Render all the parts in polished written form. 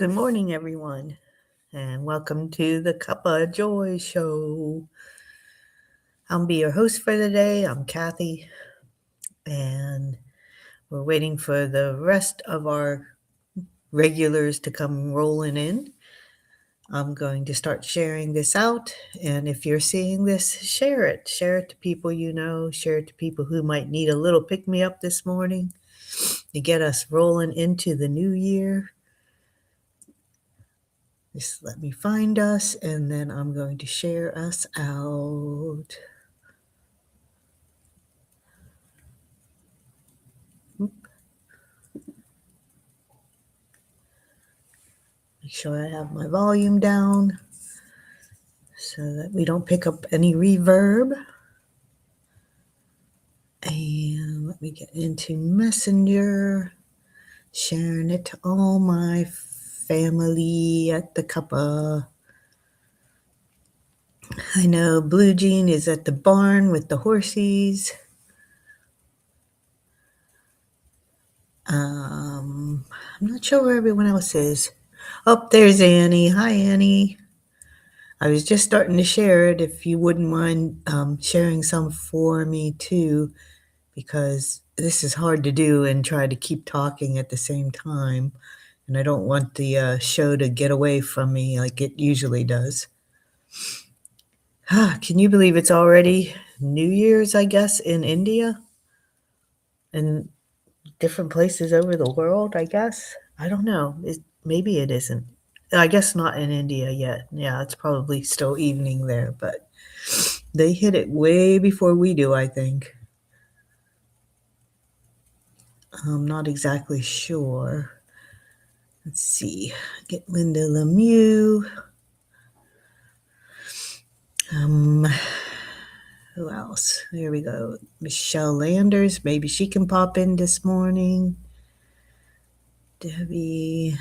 Good morning, everyone, and welcome to the Cuppa Joy Show. I'll be your host for the day. I'm Kathy, and we're waiting for the rest of our regulars to come rolling in. I'm going to start sharing this out, and if you're seeing this, share it. Share it to people you know, share it to people who might need a little pick-me-up this morning to get us rolling into the new year. Just let me find us, and then I'm going to share us out. Make sure I have my volume down so that we don't pick up any reverb. And let me get into Messenger, sharing it to all my family at the Cuppa. I know Blue Jean is at the barn with the horsies. I'm not sure where everyone else is. Oh, there's Annie. Hi, Annie. I was just starting to share it. If you wouldn't mind sharing some for me too, because this is hard to do and try to keep talking at the same time. And I don't want the show to get away from me like it usually does. Can you believe it's already New Year's, I guess, in India? And different places over the world, I guess. I don't know. Maybe it isn't. I guess not in India yet. Yeah, it's probably still evening there, but they hit it way before we do, I think. I'm not exactly sure. Let's see. Get Linda Lemieux. Who else? There we go. Michelle Landers. Maybe she can pop in this morning. Debbie.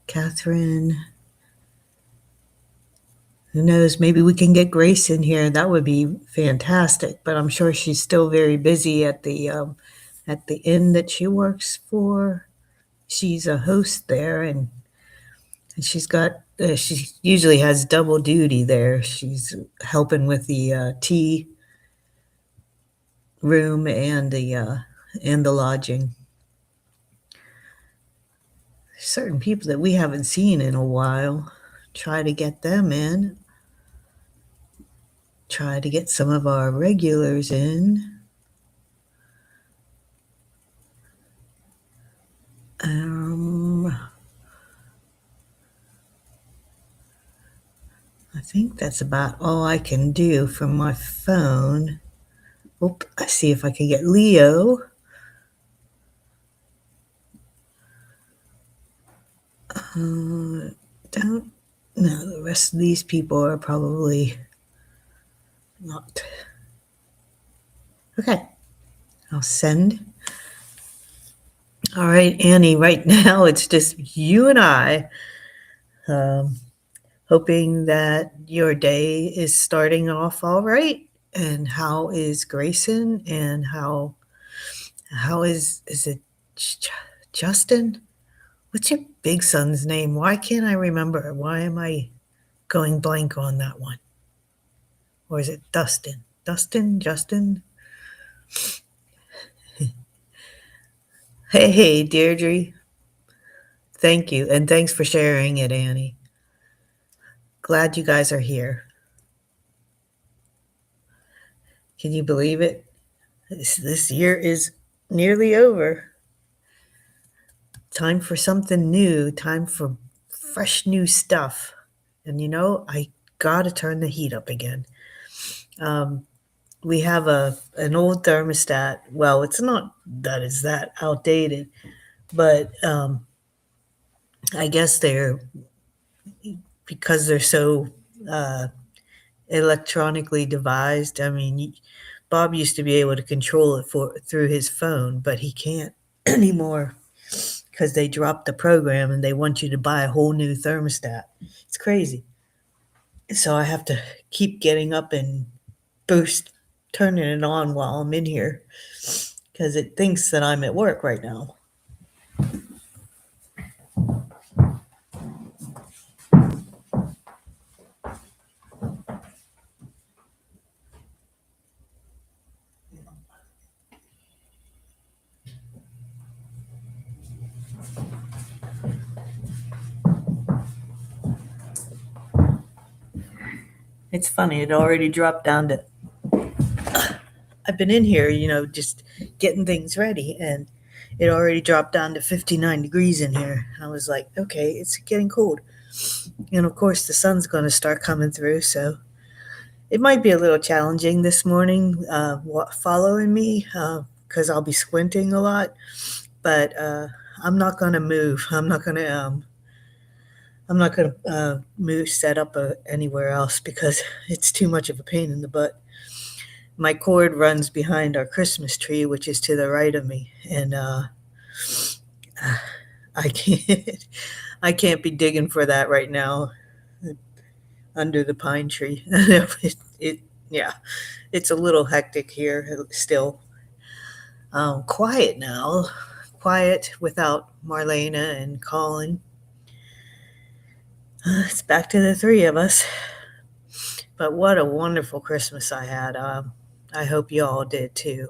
Catherine. Who knows? Maybe we can get Grace in here. That would be fantastic. But I'm sure she's still very busy at the inn that she works for. She's a host there, and she's got. She usually has double duty there. She's helping with the tea room and the lodging. Certain people that we haven't seen in a while. Try to get them in. Try to get some of our regulars in. I think that's about all I can do from my phone. I see if I can get Leo. Don't know. The rest of these people are probably not. Okay. I'll send. All right, Annie, right now it's just you and I. Hoping that your day is starting off all right. And how is Grayson? And how is it Justin? What's your big son's name? Why can't I remember? Why am I going blank on that one? Or is it Dustin? Justin? Hey, Deirdre. Thank you. And thanks for sharing it, Annie. Glad you guys are here. Can you believe it? This year is nearly over. Time for something new. Time for fresh new stuff. And I gotta turn the heat up again. We have an old thermostat. Well, it's not that it's that outdated, but I guess because they're so electronically devised. I mean, Bob used to be able to control it through his phone, but he can't anymore because they dropped the program and they want you to buy a whole new thermostat. It's crazy. So I have to keep getting up and turning it on while I'm in here because it thinks that I'm at work right now. It's funny, it already dropped down to. I've been in here, just getting things ready, and it already dropped down to 59 degrees in here. I was like, okay, it's getting cold. And of course, the sun's going to start coming through, so it might be a little challenging this morning following me because I'll be squinting a lot, but I'm not going to move. I'm not gonna move, set up anywhere else because it's too much of a pain in the butt. My cord runs behind our Christmas tree, which is to the right of me, and I can't, I can't be digging for that right now under the pine tree. Yeah, it's a little hectic here still. Quiet now, quiet without Marlena and Colin. It's back to the three of us. But what a wonderful Christmas I had. I hope you all did too.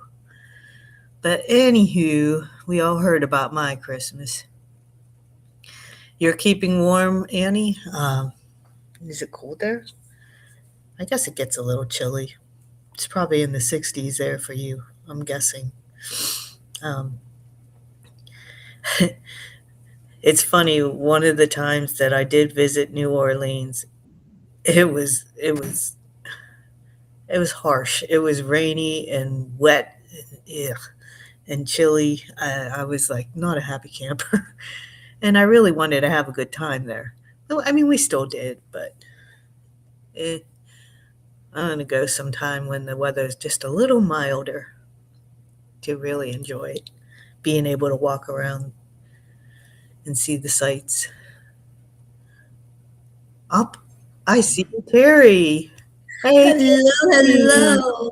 But anywho, we all heard about my Christmas. You're keeping warm, Annie? Is it cold there? I guess it gets a little chilly. It's probably in the 60s there for you, I'm guessing. Um, it's funny, one of the times that I did visit New Orleans, it was harsh. It was rainy and wet, ugh, and chilly. I was like not a happy camper, and I really wanted to have a good time there. Well, I mean, we still did, but eh, I'm gonna go sometime when the weather is just a little milder to really enjoy it. Being able to walk around and see the sights. Up, I see Terry. Hey, Hello, Terry. hello.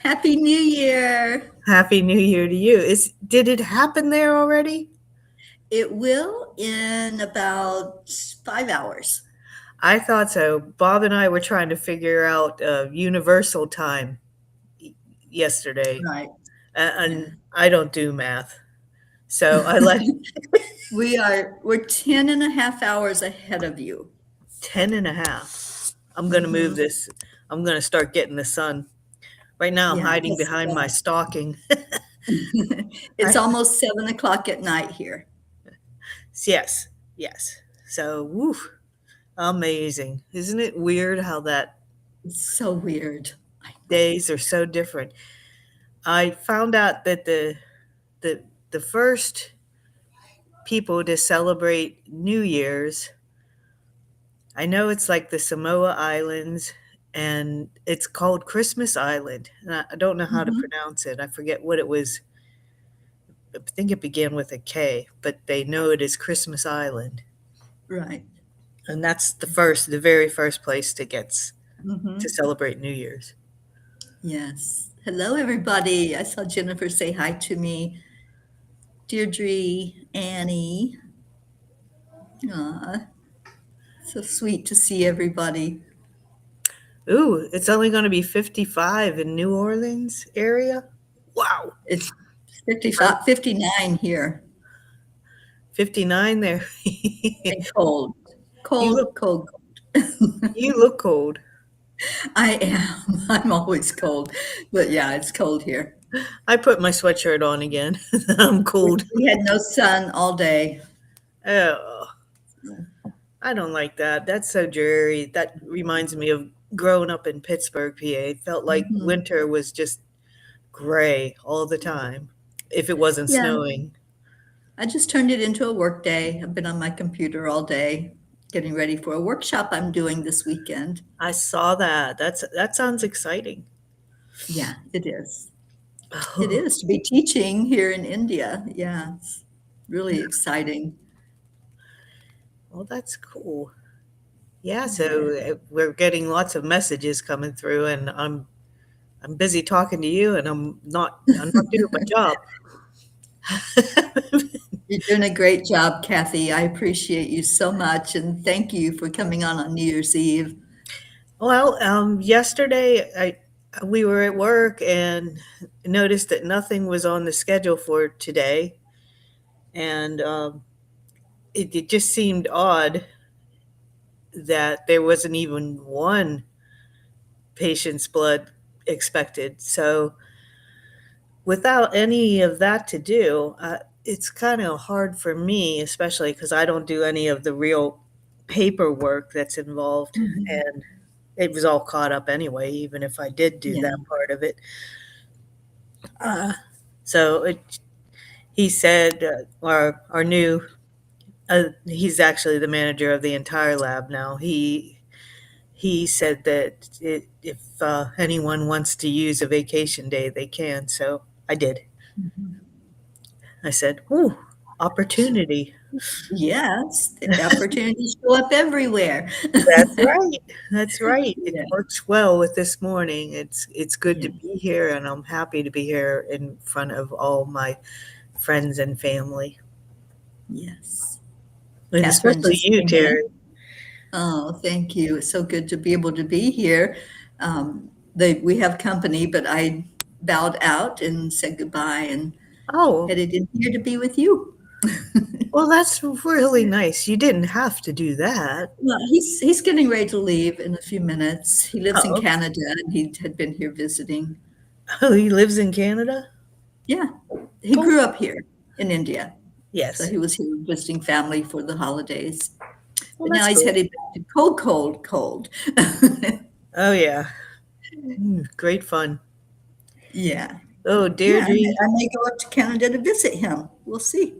Happy New Year. Happy New Year to you. Did it happen there already? It will in about 5 hours. I thought so. Bob and I were trying to figure out universal time yesterday, Right. Yeah. and I don't do math, so I let We're 10 and a half hours ahead of you. 10 and a half. I'm gonna move Hmm. this. I'm gonna start getting the sun. Right now, I'm Yeah, hiding behind my stocking. it's I, almost 7 o'clock at night here. yes, yes. So, woo, amazing. Isn't it weird how that It's so weird. I know. days are so different? I found out that the the first people to celebrate New Year's, I know it's like the Samoa Islands, and it's called Christmas Island. And I don't know how to Hmm. pronounce it. I forget what it was. I think it began with a K, but they know it is Christmas Island. Right. And that's the very first place to Hmm. celebrate New Year's. Yes. Hello, everybody. I saw Jennifer say hi to me. Deirdre, Annie. Aw, so sweet to see everybody. Ooh, it's only going to be 55 in New Orleans area. Wow. It's I'm 55, 59 here 59 there. and cold. you Cold, look cold, cold. you look cold. I am. I'm always cold. But yeah, it's cold here. I put my sweatshirt on again. I'm We, cold. we had no sun all day. Oh, I don't like that. That's so dreary. That reminds me of growing up in Pittsburgh, PA. It felt like Hmm. winter was just gray all the time if it wasn't Yeah, snowing. I just turned it into a work day. I've been on my computer all day getting ready for a workshop I'm doing this weekend. I saw that. That sounds exciting. Yeah, it is. It Oh, is to be teaching here in India. Yeah, it's really exciting. well, that's cool. Yeah, Yeah. so we're getting lots of messages coming through, and I'm busy talking to you, and I'm not doing my job. You're doing a great job, Kathy. I appreciate you so much, and thank you for coming on New Year's Eve. Well, yesterday we were at work and noticed that nothing was on the schedule for today, and it just seemed odd that there wasn't even one patient's blood expected. So without any of that to do, it's kind of hard for me, especially because I don't do any of the real paperwork that's involved. Mhm. And it was all caught up anyway, even if I did do Yeah. that part of it. Uh, so he said, our new, he's actually the manager of the entire lab now. He said that if anyone wants to use a vacation day, they can. So I did. Mhm. I said, "Ooh, opportunity." Yes, the opportunities show up everywhere. That's right. That's right. It Yeah. works well with this morning. It's good to Yeah. be here, and I'm happy to be here in front of all my friends and family, Yes. and Catherine especially just you, came in. Terry. Oh, thank you. It's so good to be able to be here. We have company, but I bowed out and said goodbye and Oh, headed in here to be with you. well, that's really nice. You didn't have to do that. Well, he's getting ready to leave in a few minutes. He lives in Oh, Canada and he had been here visiting. oh, he lives in Canada. Yeah, he Cool. grew up here in India. So Yes. he was here visiting family for the holidays. Well, But now that's he's cool. headed back to cold, cold, cold. Oh yeah. Great fun. Yeah. Oh, Yeah, Deirdre. I may go up to Canada to visit him. We'll see.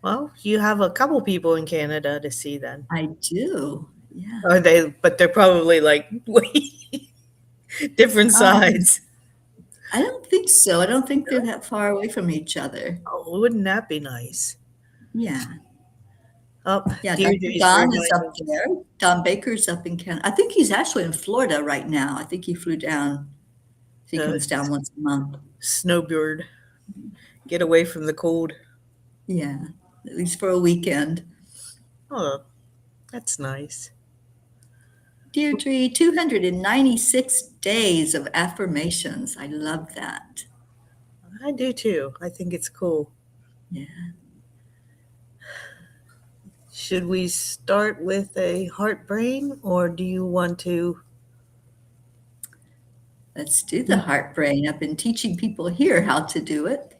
Well, you have a couple people in Canada to see then. I do. Yeah. Are they? But they're probably like way different Um, sides. I don't think so. I don't think they're that far away from each other. Oh, wouldn't that be nice? Yeah. Oh, Yeah, Dr. Deirdre's Don is up reminding. there. Don Baker's up in Canada. I think he's actually in Florida right now. I think he flew down. He Uh, comes down once a month. Snowbird, get away from the cold. Yeah, at least for a weekend. Oh, that's nice. Deirdre, 296 days of affirmations. I love that. I do too. I think it's cool. Yeah, Should we start with a heart brain or do you want to? let's do the heart brain. I've been teaching people here how to do it.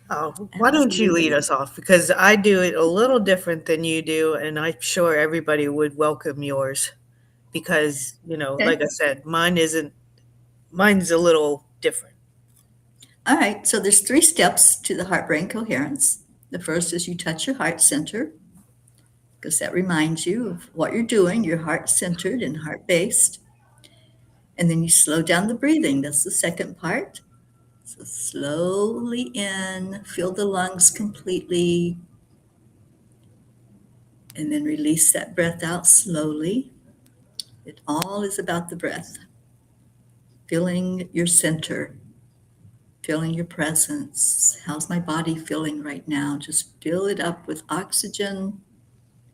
Oh, why don't you lead Absolutely. us off? Because I do it a little different than you do, and I'm sure everybody would welcome yours. Because, Okay. like I said, mine's a little different. All right. So there's three steps to the heart brain coherence. The first is you touch your heart center because that reminds you of what you're doing. You're heart centered and heart based. And then you slow down the breathing. That's the second part. So slowly in, fill the lungs completely, and then release that breath out slowly. It all is about the breath, feeling your center, feeling your presence. How's my body feeling right now? Just fill it up with oxygen,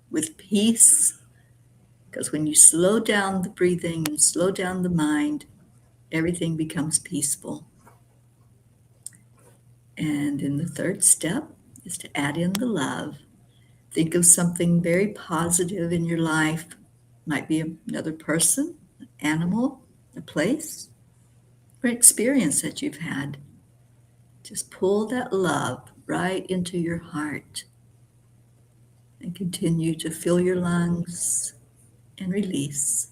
with peace. Because when you slow down the breathing and slow down the mind, everything becomes peaceful. And then the third step is to add in the love. Think of something very positive in your life. Might be another person, an animal, a place, or experience that you've had. Just pull that love right into your heart and continue to fill your lungs and release.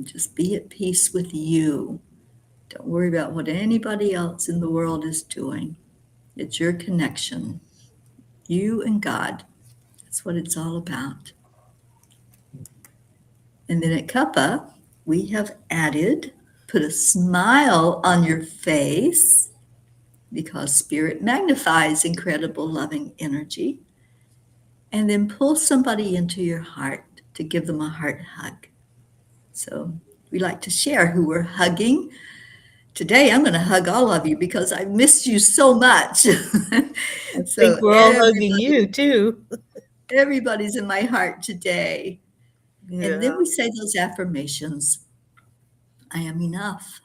Just be at peace with you. Don't worry about what anybody else in the world is doing. It's your connection, you and God. That's what it's all about. And then at Cuppa, we have added, put a smile on your face because spirit magnifies incredible loving energy. And then pull somebody into your heart to give them a heart hug. So we like to share who we're hugging. Today, I'm going to hug all of you because I missed you so much. I So think we're all hugging you too. everybody's in my heart today. And then Yeah. we say those affirmations. I am enough.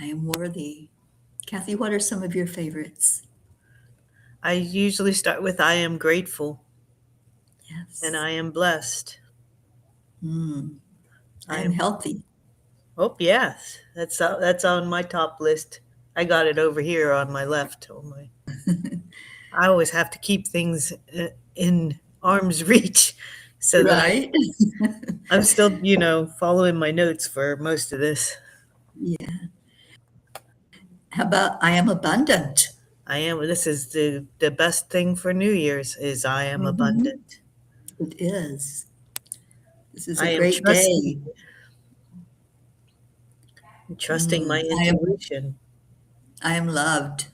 I am worthy. Kathy, what are some of your favorites? I usually start with I am grateful and Yes. I am blessed. Mm. I I am am, healthy. oh, yes, that's on my top list. I got it over here on my left. On my, I always have to keep things in arm's reach so that Right? I'm still, following my notes for most of this. Yeah. How about I am abundant? This is the best thing for New Year's is I am Hmm. abundant. It is. This is a I am great day. trusting my I am. intuition. I am loved.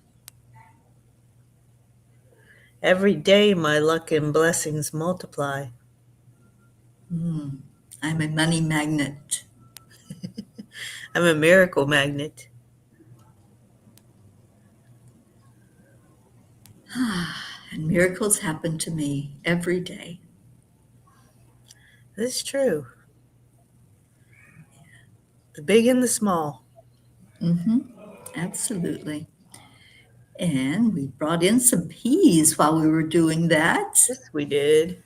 Every day my luck and blessings multiply. Mm. I'm a money magnet. I'm a miracle magnet. And miracles happen to me every day. This is true. The big and the small. Hmm. Absolutely. And we brought in some peas while we were doing that. Yes, we did.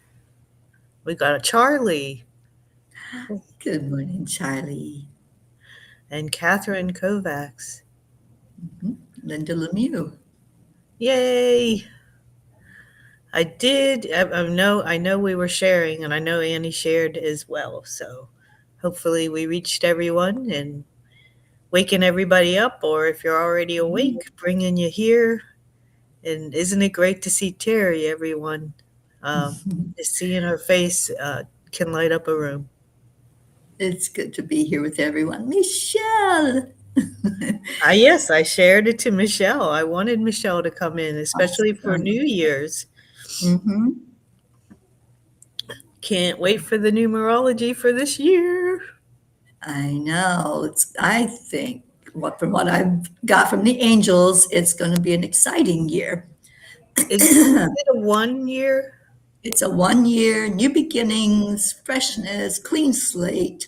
We got a Charlie Good morning, Charlie. and Catherine Kovacs. Mhm. Linda Lemieux. Yay! I did. I know we were sharing, and I know Annie shared as well. So hopefully we reached everyone and waking everybody up. Or if you're already awake, bringing you here. And isn't it great to see Teri? Everyone, just seeing her face can light up a room. It's good to be here with everyone. Michelle! Yes, I shared it to Michelle. I wanted Michelle to come in, especially for Awesome. New Year's. Hmm. Can't wait for the numerology for this year. I know. I think from what I've got from the angels, it's going to be an exciting year. Is it a 1 year? It's a 1 year, new beginnings, freshness, clean slate.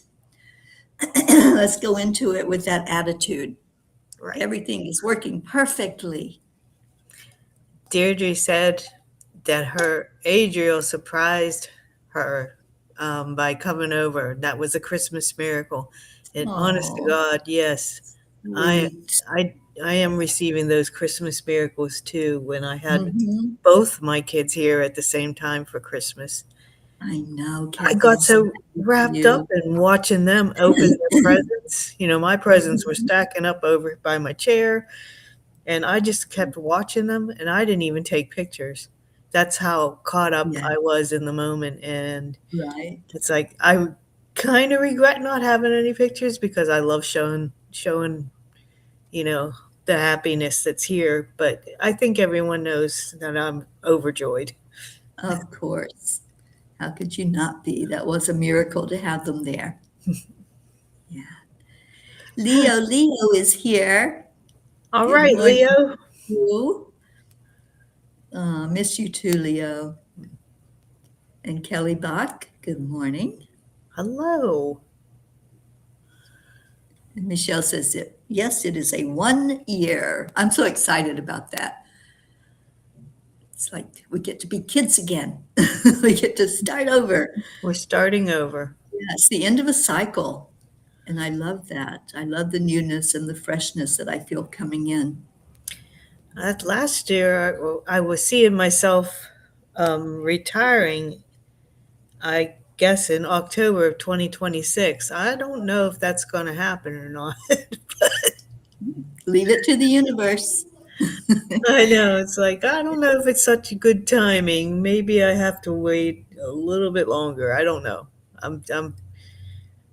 Let's go into it with that attitude. Right. Everything is working perfectly. Deirdre said that her Adriel surprised her by coming over. That was a Christmas miracle. And honest to Oh, God, yes, I sweet. I I am receiving those Christmas miracles too when I had Hmm. both my kids here at the same time for Christmas. I know, I Kathy. got I'm so so happy for wrapped up you. in watching them open their presents. My presents were Mhm. stacking up over by my chair, and I just kept watching them, and I didn't even take pictures. That's how caught up Yeah, I was in the moment, and right. it's like I kind of regret not having any pictures because I love showing, you know, the happiness that's here, but I think everyone knows that I'm overjoyed. Of course. How could you not be? That was a miracle to have them there. Yeah. Leo is here. All Good right, morning, Leo. you. Miss you too, Leo. And Kelly Bach, good morning. Hello. And Michelle says it. Yes, it is a 1 year. I'm so excited about that. It's like we get to be kids again. We get to start over. We're starting over. Yeah, it's the end of a cycle. And I love that. I love the newness and the freshness that I feel coming in. Last year, I was seeing myself retiring, I guess, in October of 2026. I don't know if that's going to happen or not. Leave it to the universe. I know. It's like, I don't know if it's such a good timing. Maybe I have to wait a little bit longer. I don't know. I'm, I'm,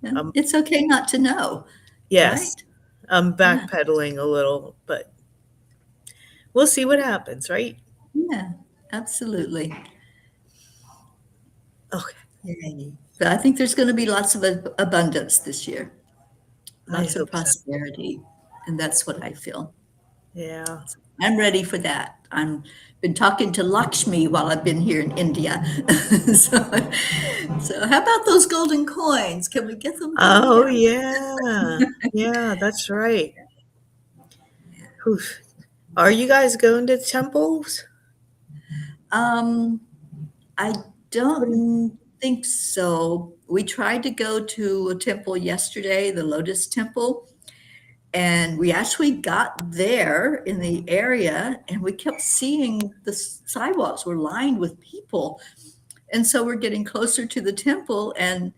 I'm It's okay not to know, yes, right? I'm Yeah, backpedaling a little, but we'll see what happens, right? yeah, absolutely. Okay. Yay. But I think there's going to be lots of abundance this year, I lots of hope so. prosperity. And that's what I feel. Yeah. I'm ready for that. I'm been talking to Lakshmi while I've been here in India. so, so how about those golden coins? Can we get them to me? Oh, yeah. Yeah, that's right. Oof. Are you guys going to temples? Um, I don't think so. We tried to go to a temple yesterday, the Lotus Temple, and we actually got there in the area and we kept seeing the sidewalks were lined with people. And so we're getting closer to the temple and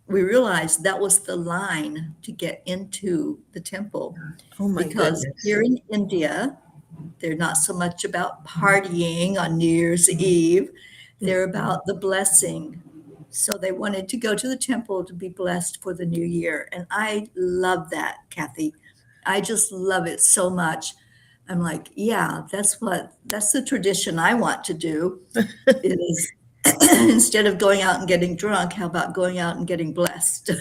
we realized that was the line to get into the temple Oh my because goodness. here in India, they're not so much about partying on New Year's Eve. They're Mm-mm. about the blessing. So they wanted to go to the temple to be blessed for the new year. And I love that, Kathy. I just love it so much. I'm like, yeah, that's the tradition I want to do is instead of going out and getting drunk, how about going out and getting blessed?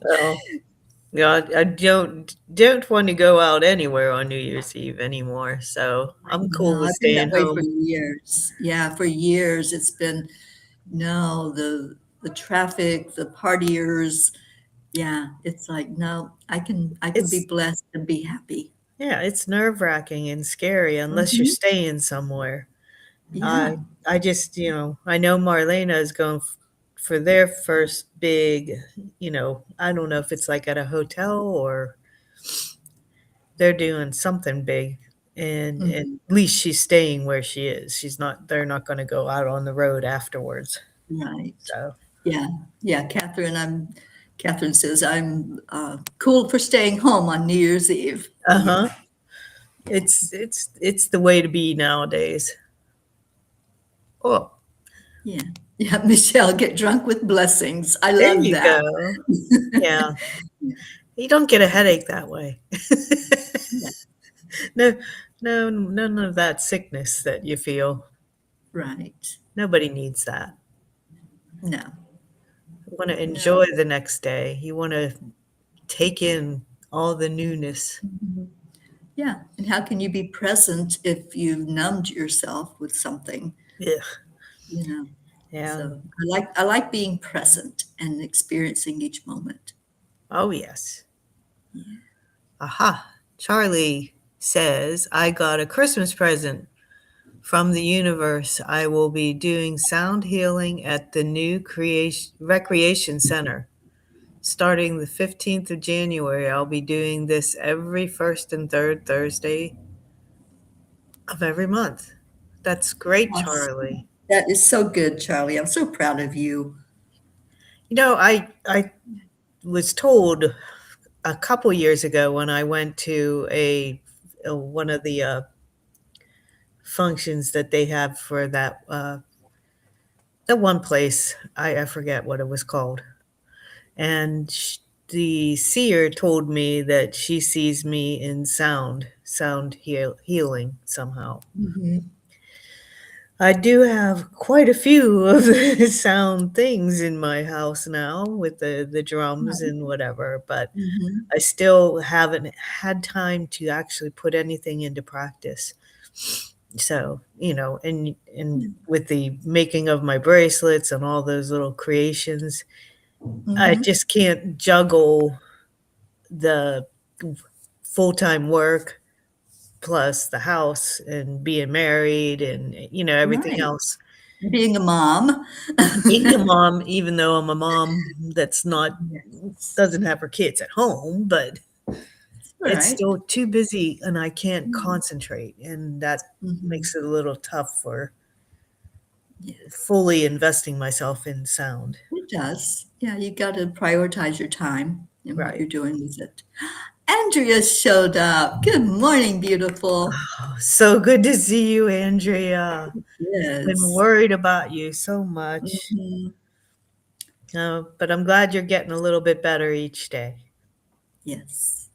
Well, yeah, I don't want to go out anywhere on New Year's Eve anymore, so I'm cool No, with I've been that staying way for home. years. Yeah, for years it's been no, the traffic, the partiers. Yeah, it's like, no, I can be It's blessed and be happy. yeah, it's nerve-wracking and scary unless you're Mhm. staying somewhere. Yeah, I just, I know Marlena is going for their first big, I don't know if it's like at a hotel or they're doing something big. And at mhm, least she's staying where she is. They're not going to go out on the road afterwards. right. So, Yeah, yeah, Catherine says, "I'm, cool for staying home on New Year's Eve." Yeah, uh-huh. It's the way to be nowadays. Oh, yeah, yeah, Michelle, get drunk with blessings. I there love you that. go. Yeah. You don't get a headache that way. Yeah, No, no, none of that sickness that you feel. right. Nobody needs that. No, You want to no. enjoy the next day. You want to take in all the newness. Mhm. Yeah, and how can you be present if you've numbed yourself with something, Yeah. you know? Yeah. So I like being present and experiencing each moment. Oh, yes. Yeah. Aha. Charlie says, I got a Christmas present from the universe. I will be doing sound healing at the new creation recreation center. Starting the 15th of January, I'll be doing this every first and third Thursday of every month. That's great, Awesome. Charlie. That is so good, Charlie. I'm so proud of you. I was told a couple years ago when I went to a one of the functions that they have for that the one place I forget what it was called, and the seer told me that she sees me in healing somehow. Mhm. I do have quite a few of the sound things in my house now with the drums Right. and whatever, but Mhm. I still haven't had time to actually put anything into practice. So, and with the making of my bracelets and all those little creations, I Mhm. just can't juggle the full-time work plus the house and being married and, everything Right. else. Being a mom. Being a mom, even though I'm a mom that's not Yes. doesn't have her kids at home, but That's all it's right. still too busy and I can't Mm. concentrate, and that Mhm. makes it a little tough for Yes. fully investing myself in sound. It does. Yeah, you gotta prioritize your time and what Right. you're doing with it. Andrea showed up. Good morning, beautiful. Oh, so good to see you, Andrea. Been Yes. worried about you so much. Mhm. But I'm glad you're getting a little bit better each day. Yes.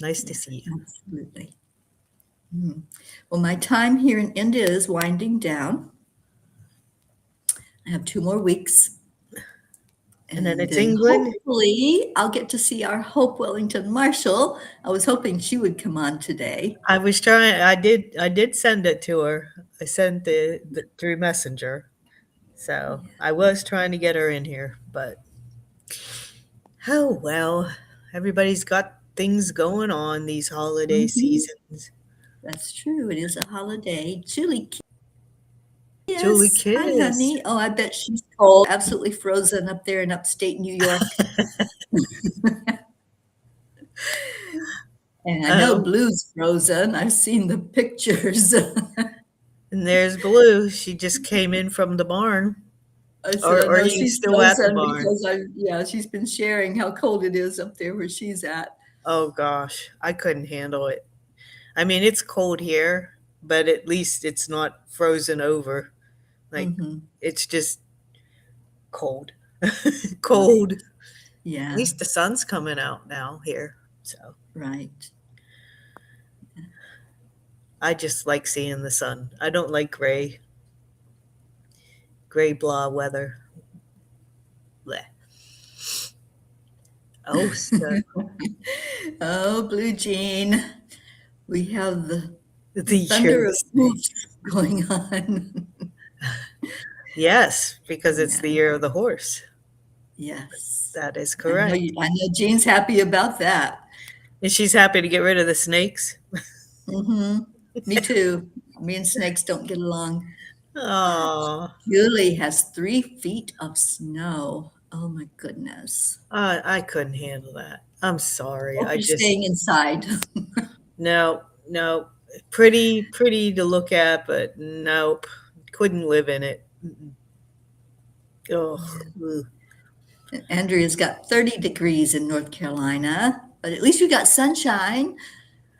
Nice to Yes, see you. absolutely. Mhm. Well, my time here in India is winding down. I have 2 more weeks, And then and it's then England. hopefully I'll get to see our Hope Wellington Marshall. I was hoping she would come on today. I did send it to her. I sent the through Messenger. So Yeah. I was trying to get her in here, but oh well. Everybody's got things going on these holiday Mhm. seasons. That's true. It is a holiday. Julie Julie Kiss. Hi, Kiss. honey. Oh, I bet she's cold, absolutely frozen up there in upstate New York. And I know Oh, Blue's frozen. I've seen the pictures. and there's Blue. She just came in from the barn. I said, Or I are know you she's still at the frozen barn? because yeah, she's been sharing how cold it is up there where she's at. Oh gosh, I couldn't handle it. I mean, it's cold here, but at least it's not frozen over. Like, Hmm. it's just cold. Right. Cold. At Yeah, least the sun's coming out now here. So right. I just like seeing the sun. I don't like gray blah weather. Bleh. Oh, so Oh, Blue Jean. We have the the year of thunder the of snake. hoofs going on. Yes, because it's Yeah, the year of the horse. yes. That is correct. I know Jean's happy about that. And she's happy to get rid of the snakes. Hmm. Me too. Me and snakes don't get along. Oh, Julie has 3 feet of snow. Oh my goodness. I couldn't handle that. I'm sorry. Hope I you're just staying inside. no, no. Pretty to look at, but nope. Couldn't live in it. Mm-mm. Oh, Andrea's got 30 degrees in North Carolina, but at least we got sunshine.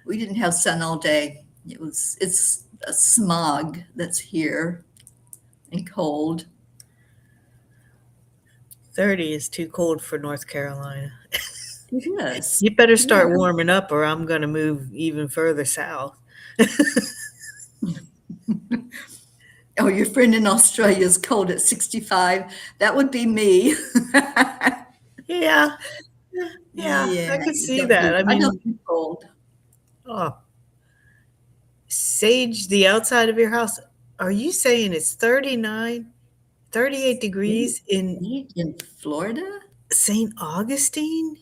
We didn't have sun all day. It's a smog that's here and cold. 30 is too cold for North Carolina. It is. You better start Yeah. warming up or I'm going to move even further south. Oh, your friend in Australia is cold at 65. That would be me. Yeah, yeah, Yeah, I could see that. I I don't mean, do cold. oh, Sage, the outside of your house, are you saying it's 39, 38 degrees in In Florida? St. Augustine?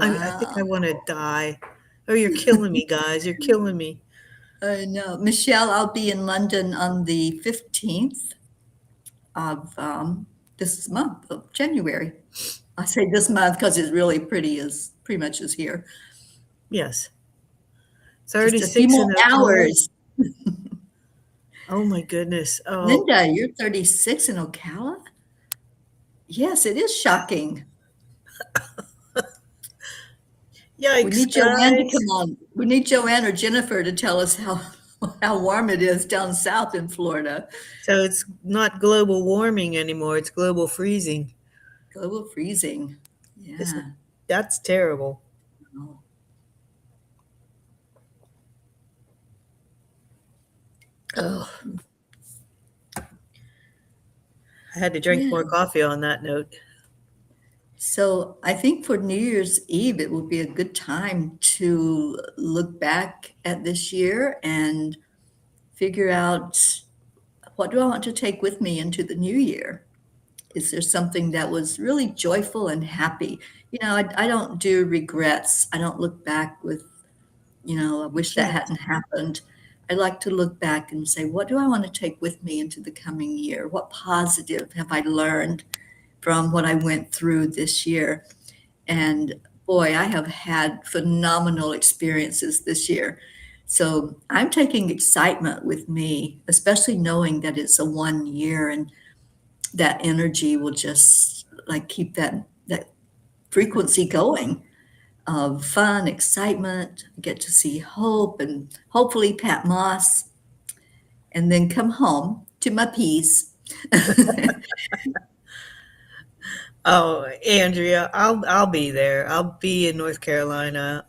I think I Wow. want to die. Oh, you're killing me, guys. You're killing me. I know. Michelle, I'll be in London on the 15th of this month of January. I say this month because it's really pretty much is here. Yes. Just a few 36 more in Ocala. hours. Oh my goodness. Oh, Linda, you're 36 in Ocala? Yes, it is shocking. We yikes, need Joanne to guys. come on. We need Joanne or Jennifer to tell us how warm it is down south in Florida. So it's not global warming anymore, it's global freezing. Global freezing. This, Yeah. that's terrible. Oh, Oh, I had to drink yeah. more coffee on that note. So I think for New Year's Eve, it will be a good time to look back at this year and figure out what do I want to take with me into the new year? Is there something that was really joyful and happy? I don't do regrets. I don't look back with, I You wish that can't. hadn't happened. I like to look back and say, what do I want to take with me into the coming year? What positive have I learned from what I went through this year? And boy, I have had phenomenal experiences this year. So I'm taking excitement with me, especially knowing that it's a 1 year and that energy will just like keep that frequency going of fun, excitement, get to see Hope and hopefully Pat Moss, and then come home to my peace. Oh, Andrea, I'll be there. I'll be in North Carolina.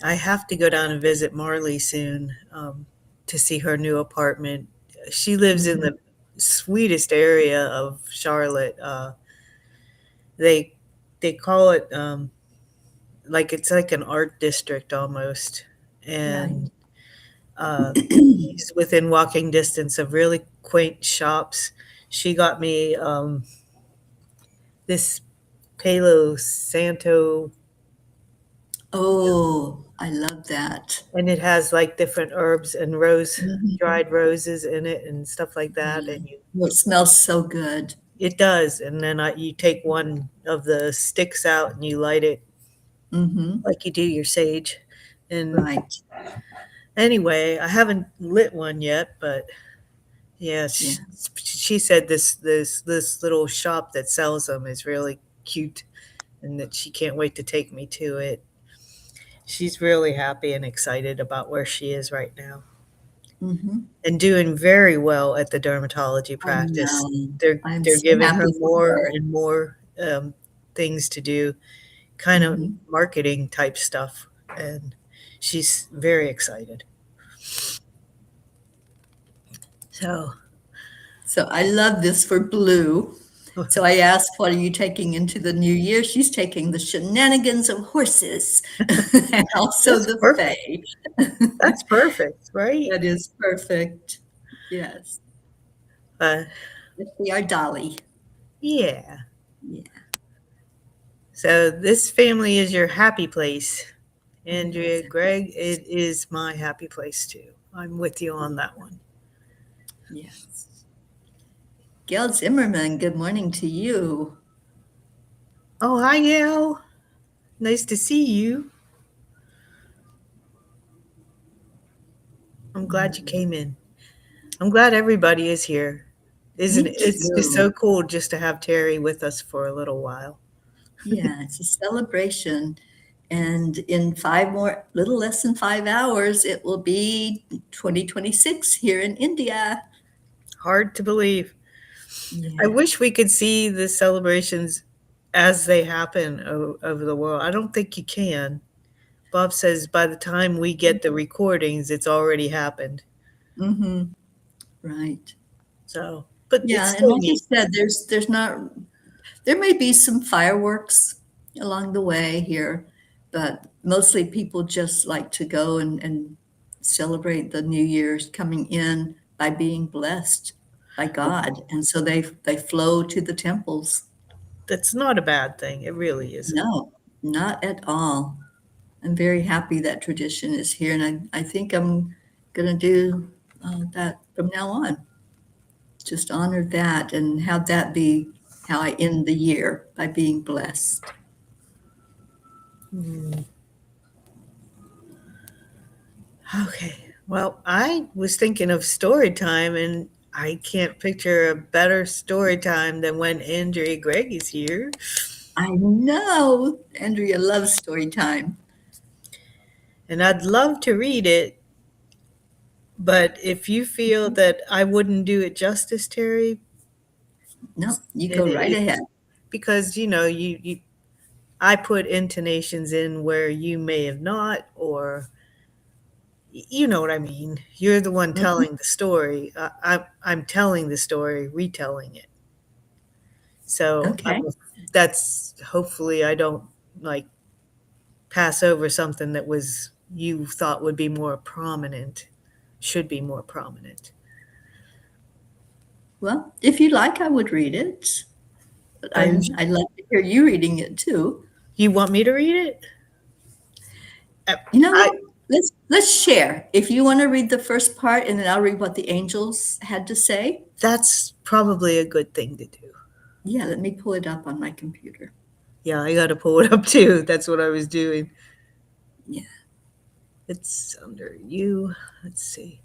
I have to go down and visit Marley soon to see her new apartment. She lives in Mhm. the sweetest area of Charlotte. They they call it like it's like an art district almost, Right. and she's within walking distance of really quaint shops. She got me this Palo Santo Oh, I love that. And it has like different herbs and rose, Mhm. dried roses in it and stuff like that. Yeah. And you, Oh, it smells so good. it does. And then you take one of the sticks out and you light it Mhm. like you do your sage. And Right. anyway, I haven't lit one yet, but yeah, Yeah. she said this little shop that sells them is really cute, and that she can't wait to take me to it. She's really happy and excited about where she is right now, Mhm. and doing very well at the dermatology I practice. know. I'm They're so giving her happy for more her. and more things to do, kind of Mhm. marketing type stuff, and she's very excited. So, So I love this for Blue. So I asked, what are you taking into the new year? She's taking the shenanigans of horses and also that's the perfect. fae. That's perfect, right? That is perfect. Yes. Uh, Let's see our Dolly. yeah. Yeah. So this family is your happy place, Oh, yes. Andrea. Greg, it is my happy place too. I'm with you on that one. Yes. Gail Zimmerman, good morning to you. Oh, hi, Gail. Nice to see you. I'm glad you came in. I'm glad everybody is here. Isn't Me it? It's just too. so cool just to have Terry with us for a little while. Yeah, it's a celebration. And in little less than 5 hours, it will be 2026 here in India. Hard to believe. I Yeah. wish we could see the celebrations as they happen over the world. I don't think you can. Bob says by the time we get the recordings, it's already happened. Mm-hmm. Right. So, but it's Yeah, and still like I neat. said, there's not there may be some fireworks along the way here, but mostly people just like to go and celebrate the New Year's coming in by being blessed by God. And so they flow to the temples. That's not a bad thing. It really isn't. No, not at all. I'm very happy that tradition is here, and I think I'm going to do that from now on. Just honor that and have that be how I end the year by being blessed. Mm. Okay. Well, I was thinking of story time, and I can't picture a better story time than when Andrea Gregg is here. I know Andrea loves story time. And I'd love to read it, but if you feel that I wouldn't do it justice, Terry, No, you it, go right it, ahead. because I put intonations in where you may have not, or you know what I mean. You're the one Mhm. telling the story. I'm telling the story, retelling it. So Okay. that's hopefully I don't like pass over something that was you thought would be more prominent, should be more prominent. Well, if you like, I would read it. But Are you? I'd love to hear you reading it too. You want me to read it? Uh, You know I what? Let's share. If you want to read the first part, and then I'll read what the angels had to say. That's probably a good thing to do. Yeah, let me pull it up on my computer. Yeah, I got to pull it up too. That's what I was doing. Yeah, It's under you. Let's see.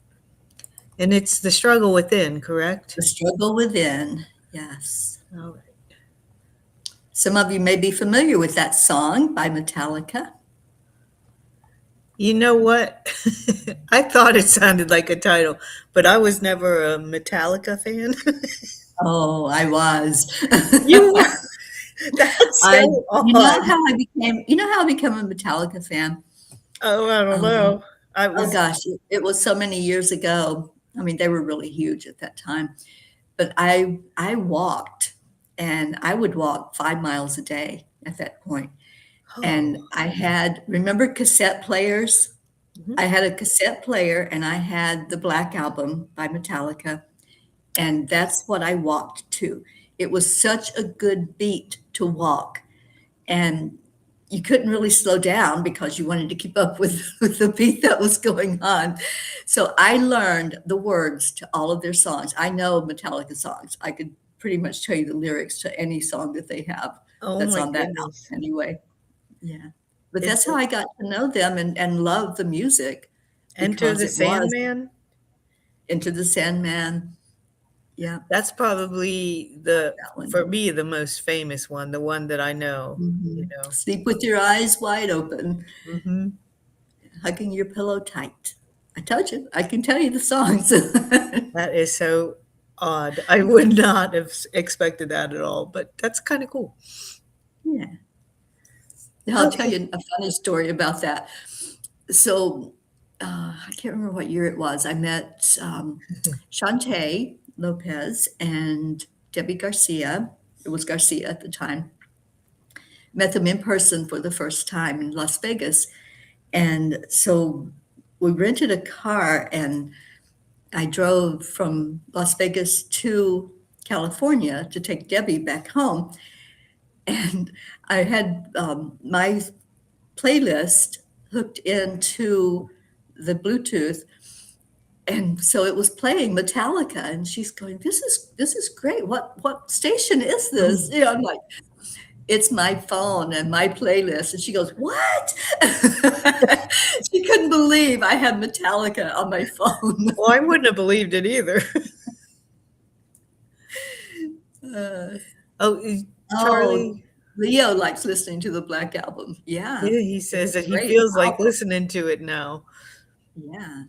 And it's the struggle within, correct? the struggle within. Yes. All right. Some of you may be familiar with that song by Metallica. You know what? I thought it sounded like a title, but I was never a Metallica fan. Oh, I was. You were? That's I, so odd. you know how I became a Metallica fan? Oh, I don't Um, know. I oh was, gosh, it was so many years ago. I mean, they were really huge at that time. But I walked, and I would walk 5 miles a day at that point. oh, And I had, remember cassette players? mhm. I had a cassette player, and I had the Black Album by Metallica, and that's what I walked to. It was such a good beat to walk. And you couldn't really slow down because you wanted to keep up with the beat that was going on. So I learned the words to all of their songs. I know Metallica songs. I could pretty much tell you the lyrics to any song that they have Oh that's my on that album goodness. anyway. Yeah. But Is that's how it I got to know them and love the music Enter because the it was Sandman? Into the Sandman. Yeah, That's probably that one. for me, the most famous one, the one that I know, you Mhm. know. Sleep with your eyes wide open, Mhm. hugging your pillow tight. I told you, I can tell you the songs. That is so odd. I would not have expected that at all, but that's kinda cool. Yeah. I'll tell Okay. you a funny story about that. So, I can't remember what year it was. I met Shantae Lopez and Debbie Garcia. It was Garcia at the time. Met them in person for the first time in Las Vegas. And so we rented a car and I drove from Las Vegas to California to take Debbie back home. And I had my playlist hooked into the Bluetooth. And so it was playing Metallica, and she's going, "This is great. What station is this?" Mm. You know, I'm like, "It's my phone and my playlist." And she goes, "What?" She couldn't believe I had Metallica on my phone. Well, I wouldn't have believed it either. Uh, Oh, is oh, Charlie, Leo likes listening to the Black Album. Yeah, yeah, he it's says a that he great feels like album. listening to it now. Yeah.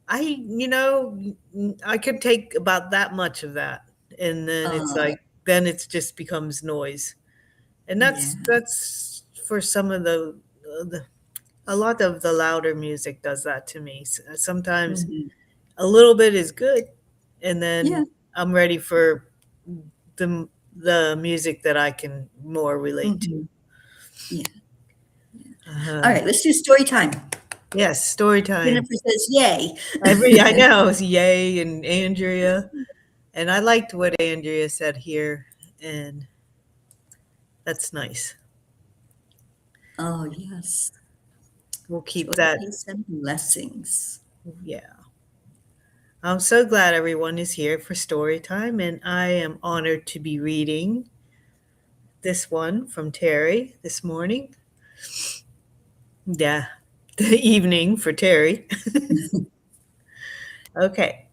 I could take about that much of that, and then it's Uh, like then it's just becomes noise. And yeah. that's for some of the a lot of the louder music does that to me. Sometimes Mhm. a little bit is good, and Yeah. then I'm ready for the music that I can more relate to. Mhm. Yeah. All Uh, right, let's do story time. yes, story time. Jennifer says, "Yay." I know, yay, and Andrea, and I liked what Andrea said here, and that's nice. Oh, yes. We'll keep Joy, that. peace, and blessings. Yeah. I'm so glad everyone is here for story time, and I am honored to be reading this one from Terry this morning. Yeah, the evening for Terry. Okay,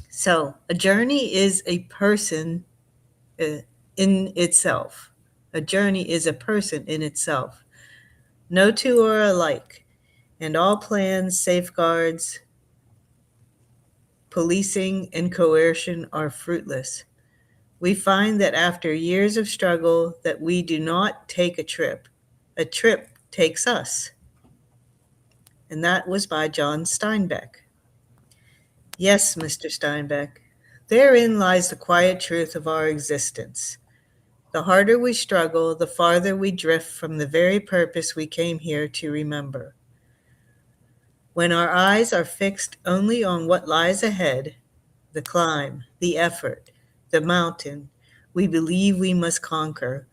so a journey is a person uh, in itself. A journey is a person in itself. No two are alike, and all plans, safeguards, policing, and coercion are fruitless. We find that after years of struggle that we do not take a trip. A trip takes us. And that was by John Steinbeck. Yes, Mr. Steinbeck, therein lies the quiet truth of our existence. The harder we struggle, the farther we drift from the very purpose we came here to remember. When our eyes are fixed only on what lies ahead, the climb, the effort, the mountain we believe we must conquer,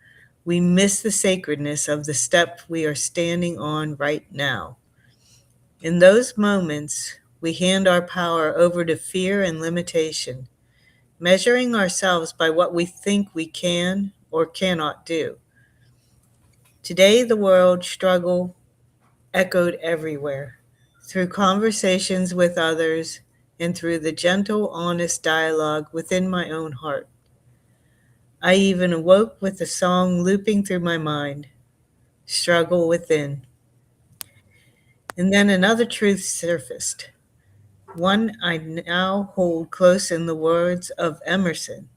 we miss the sacredness of the step we are standing on right now. In those moments, we hand our power over to fear and limitation, measuring ourselves by what we think we can or cannot do. Today, the word struggle echoed everywhere, through conversations with others and through the gentle, honest dialogue within my own heart. I even awoke with the song looping through my mind, Struggle Within. And then another truth surfaced, one I now hold close in the words of Emerson.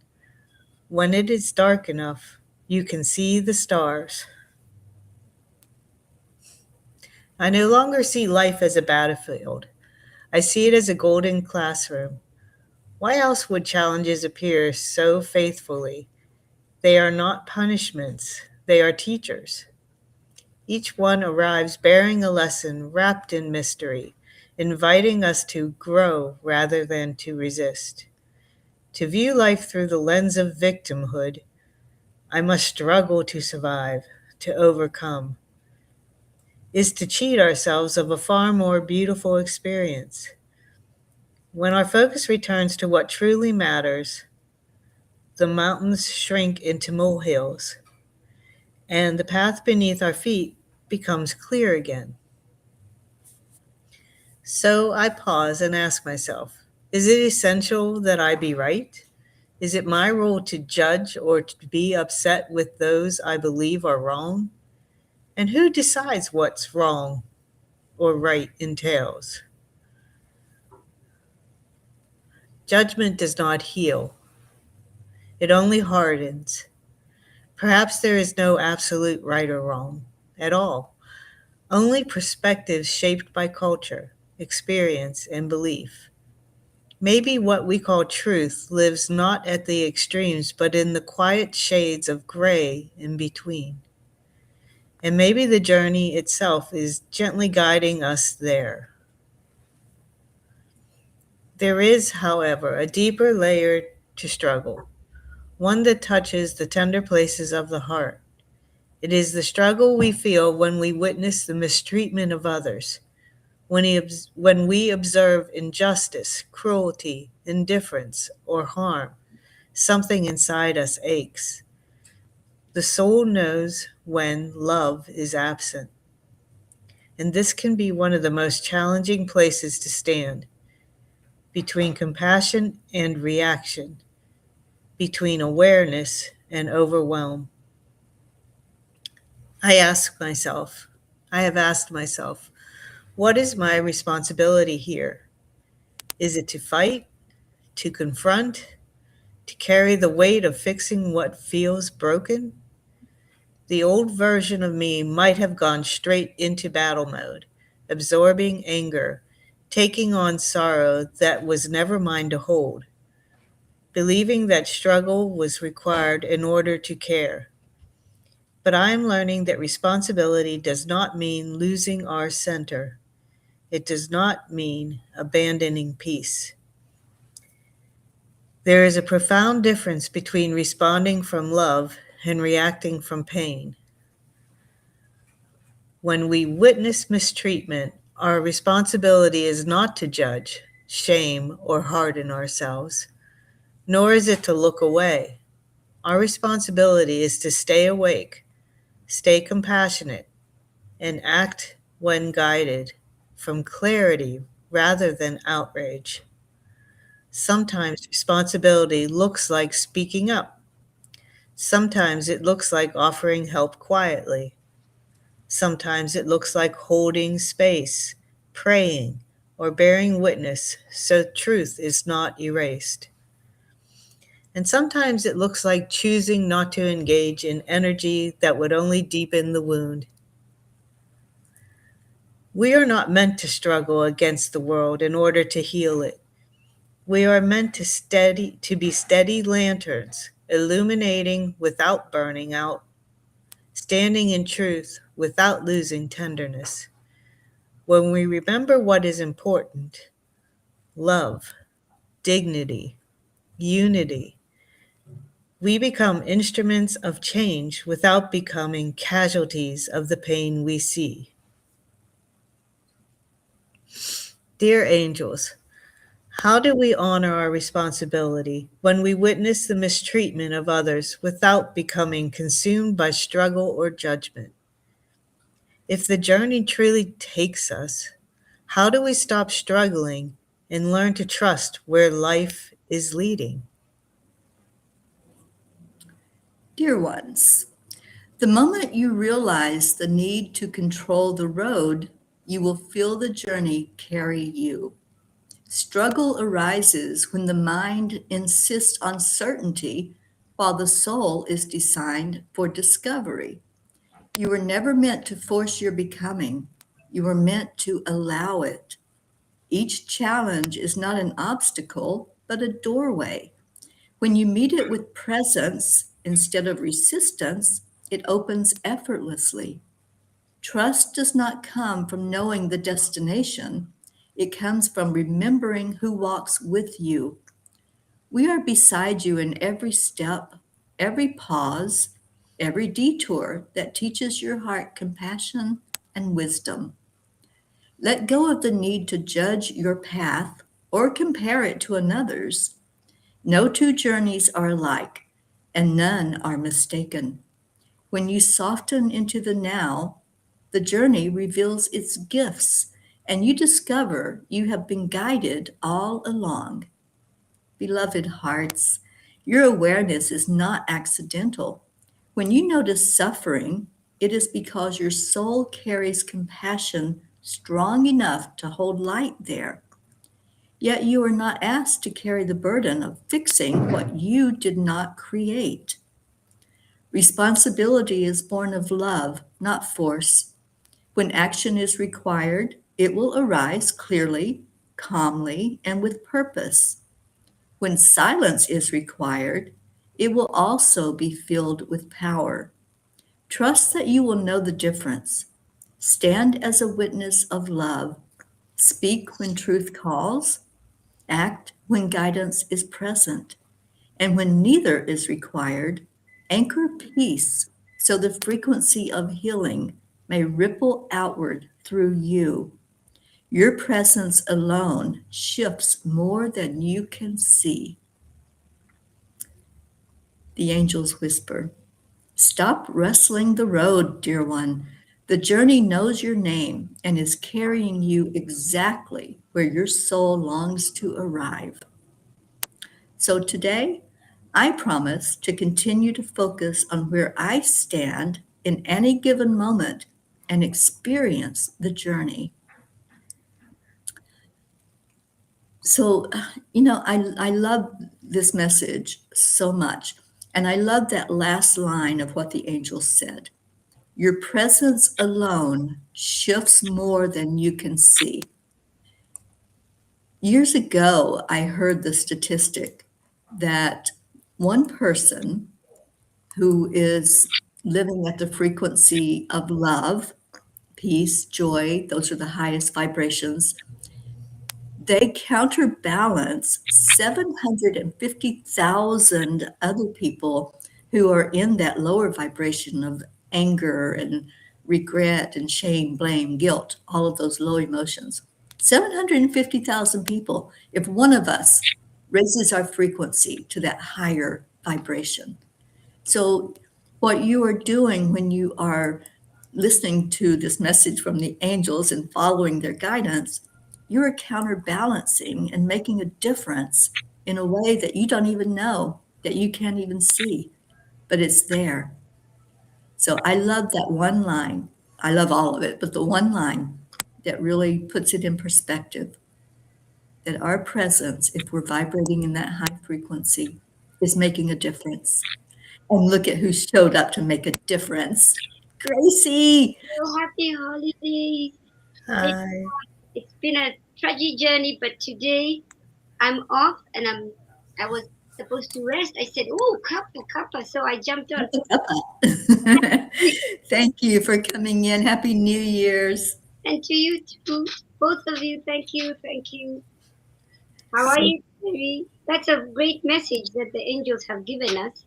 When it is dark enough, you can see the stars. I no longer see life as a battlefield. I see it as a golden classroom. Why else would challenges appear so faithfully? They are not punishments, they are teachers. Each one arrives bearing a lesson wrapped in mystery, inviting us to grow rather than to resist. To view life through the lens of victimhood, I must struggle to survive, to overcome. is to cheat ourselves of a far more beautiful experience. When our focus returns to what truly matters, the mountains shrink into molehills, and the path beneath our feet becomes clear again. So I pause and ask myself, is it essential that I be right? Is it my role to judge or to be upset with those I believe are wrong? And who decides what's wrong or right entails? Judgment does not heal, it only hardens. Perhaps there is no absolute right or wrong at all, only perspectives shaped by culture, experience, and belief. Maybe what we call truth lives not at the extremes, but in the quiet shades of gray in between. And maybe the journey itself is gently guiding us there. There is, however, a deeper layer to struggle, one that touches the tender places of the heart. It is the struggle we feel when we witness the mistreatment of others, when we observe injustice, cruelty, indifference, or harm. Something inside us aches. The soul knows when love is absent, and this can be one of the most challenging places to stand, between compassion and reaction, between awareness and overwhelm. I ask myself, I have asked myself, what is my responsibility here? Is it to fight, to confront, to carry the weight of fixing what feels broken? The old version of me might have gone straight into battle mode, absorbing anger, taking on sorrow that was never mine to hold, believing that struggle was required in order to care. But I am learning that responsibility does not mean losing our center. It does not mean abandoning peace. There is a profound difference between responding from love and reacting from pain. When we witness mistreatment, our responsibility is not to judge, shame, or harden ourselves, nor is it to look away. Our responsibility is to stay awake, stay compassionate, and act when guided from clarity rather than outrage. Sometimes responsibility looks like speaking up. Sometimes it looks like offering help quietly. Sometimes it looks like holding space, praying, or bearing witness so truth is not erased. And sometimes it looks like choosing not to engage in energy that would only deepen the wound. We are not meant to struggle against the world in order to heal it. We are meant to be steady lanterns, illuminating without burning out, standing in truth without losing tenderness. When we remember what is important, love, dignity, unity, we become instruments of change without becoming casualties of the pain we see. Dear angels, how do we honor our responsibility when we witness the mistreatment of others without becoming consumed by struggle or judgment? If the journey truly takes us, how do we stop struggling and learn to trust where life is leading? Dear ones, the moment you realize the need to control the road, you will feel the journey carry you. Struggle arises when the mind insists on certainty while the soul is designed for discovery. You were never meant to force your becoming. You were meant to allow it. Each challenge is not an obstacle, but a doorway. When you meet it with presence instead of resistance, it opens effortlessly. Trust does not come from knowing the destination, it comes from remembering who walks with you. We are beside you in every step, every pause, every detour that teaches your heart compassion and wisdom. Let go of the need to judge your path or compare it to another's. No two journeys are alike, and none are mistaken. When you soften into the now, the journey reveals its gifts, and you discover you have been guided all along. Beloved hearts, your awareness is not accidental. When you notice suffering, it is because your soul carries compassion strong enough to hold light there. Yet you are not asked to carry the burden of fixing what you did not create. Responsibility is born of love, not force. When action is required, it will arise clearly, calmly, and with purpose. When silence is required, it will also be filled with power. Trust that you will know the difference. Stand as a witness of love. Speak when truth calls. Act when guidance is present. And when neither is required, anchor peace so the frequency of healing may ripple outward through you. Your presence alone shifts more than you can see. The angels whisper, "Stop wrestling the road, dear one. The journey knows your name and is carrying you exactly where your soul longs to arrive." So today, I promise to continue to focus on where I stand in any given moment and experience the journey. So, I love this message so much. And I love that last line of what the angel said. Your presence alone shifts more than you can see. Years ago, I heard the statistic that one person who is living at the frequency of love, peace, joy, those are the highest vibrations, they counterbalance 750,000 other people who are in that lower vibration of anger and regret and shame, blame, guilt, all of those low emotions. 750,000 people, if one of us raises our frequency to that higher vibration. So, what you are doing when you are listening to this message from the angels and following their guidance, you're counterbalancing and making a difference in a way that you don't even know, that you can't even see, but it's there. So, I love that one line. I love all of it, but the one line that really puts it in perspective, that our presence, if we're vibrating in that high frequency, is making a difference. And look at who showed up to make a difference. Gracie. So happy holidays. Thank Hi. God. It's been a tragic journey, but today I'm off and I was supposed to rest. I said, "Oh, Cuppa, Cuppa," so I jumped on. Thank you for coming in. Happy New Year's. And to you too, both of you, thank you, thank you. How are So, you, Terry? That's a great message that the angels have given us.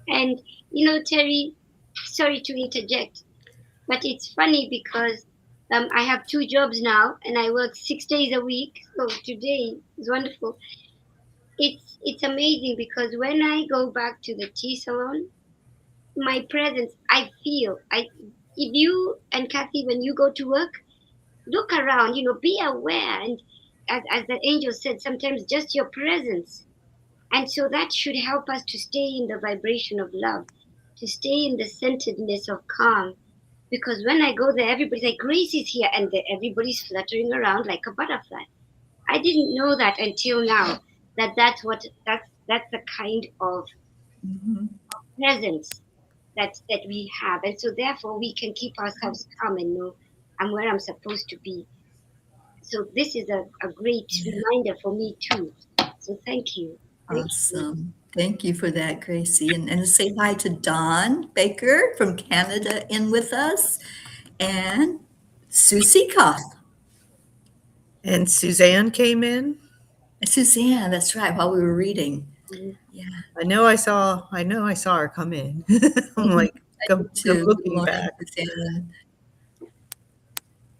And Terry, sorry to interject, but it's funny because I have two jobs now and I work 6 days a week. So today is wonderful. It's amazing because when I go back to the tea salon, my presence I feel. If you and Kathy, when you go to work, look around. Be aware. And as the angel said, sometimes just your presence. And so that should help us to stay in the vibration of love, to stay in the centeredness of calm. Because when I go there, everybody's like, Grace is here, and everybody's fluttering around like a butterfly. I didn't know that until now. That's the kind of mhm, presence that we have, and so therefore we can keep ourselves calm and know I'm where I'm supposed to be. So this is a great yeah, reminder for me too. So thank you. awesome. Thank you for that, Gracie. And say hi to Don Baker from Canada in with us and Susie Koff. And Suzanne came in. Suzanne, that's right, while we were reading. Mhm. Yeah. I know I saw her come in. I'm like, I I'm did too. Good looking morning, back. Suzanne.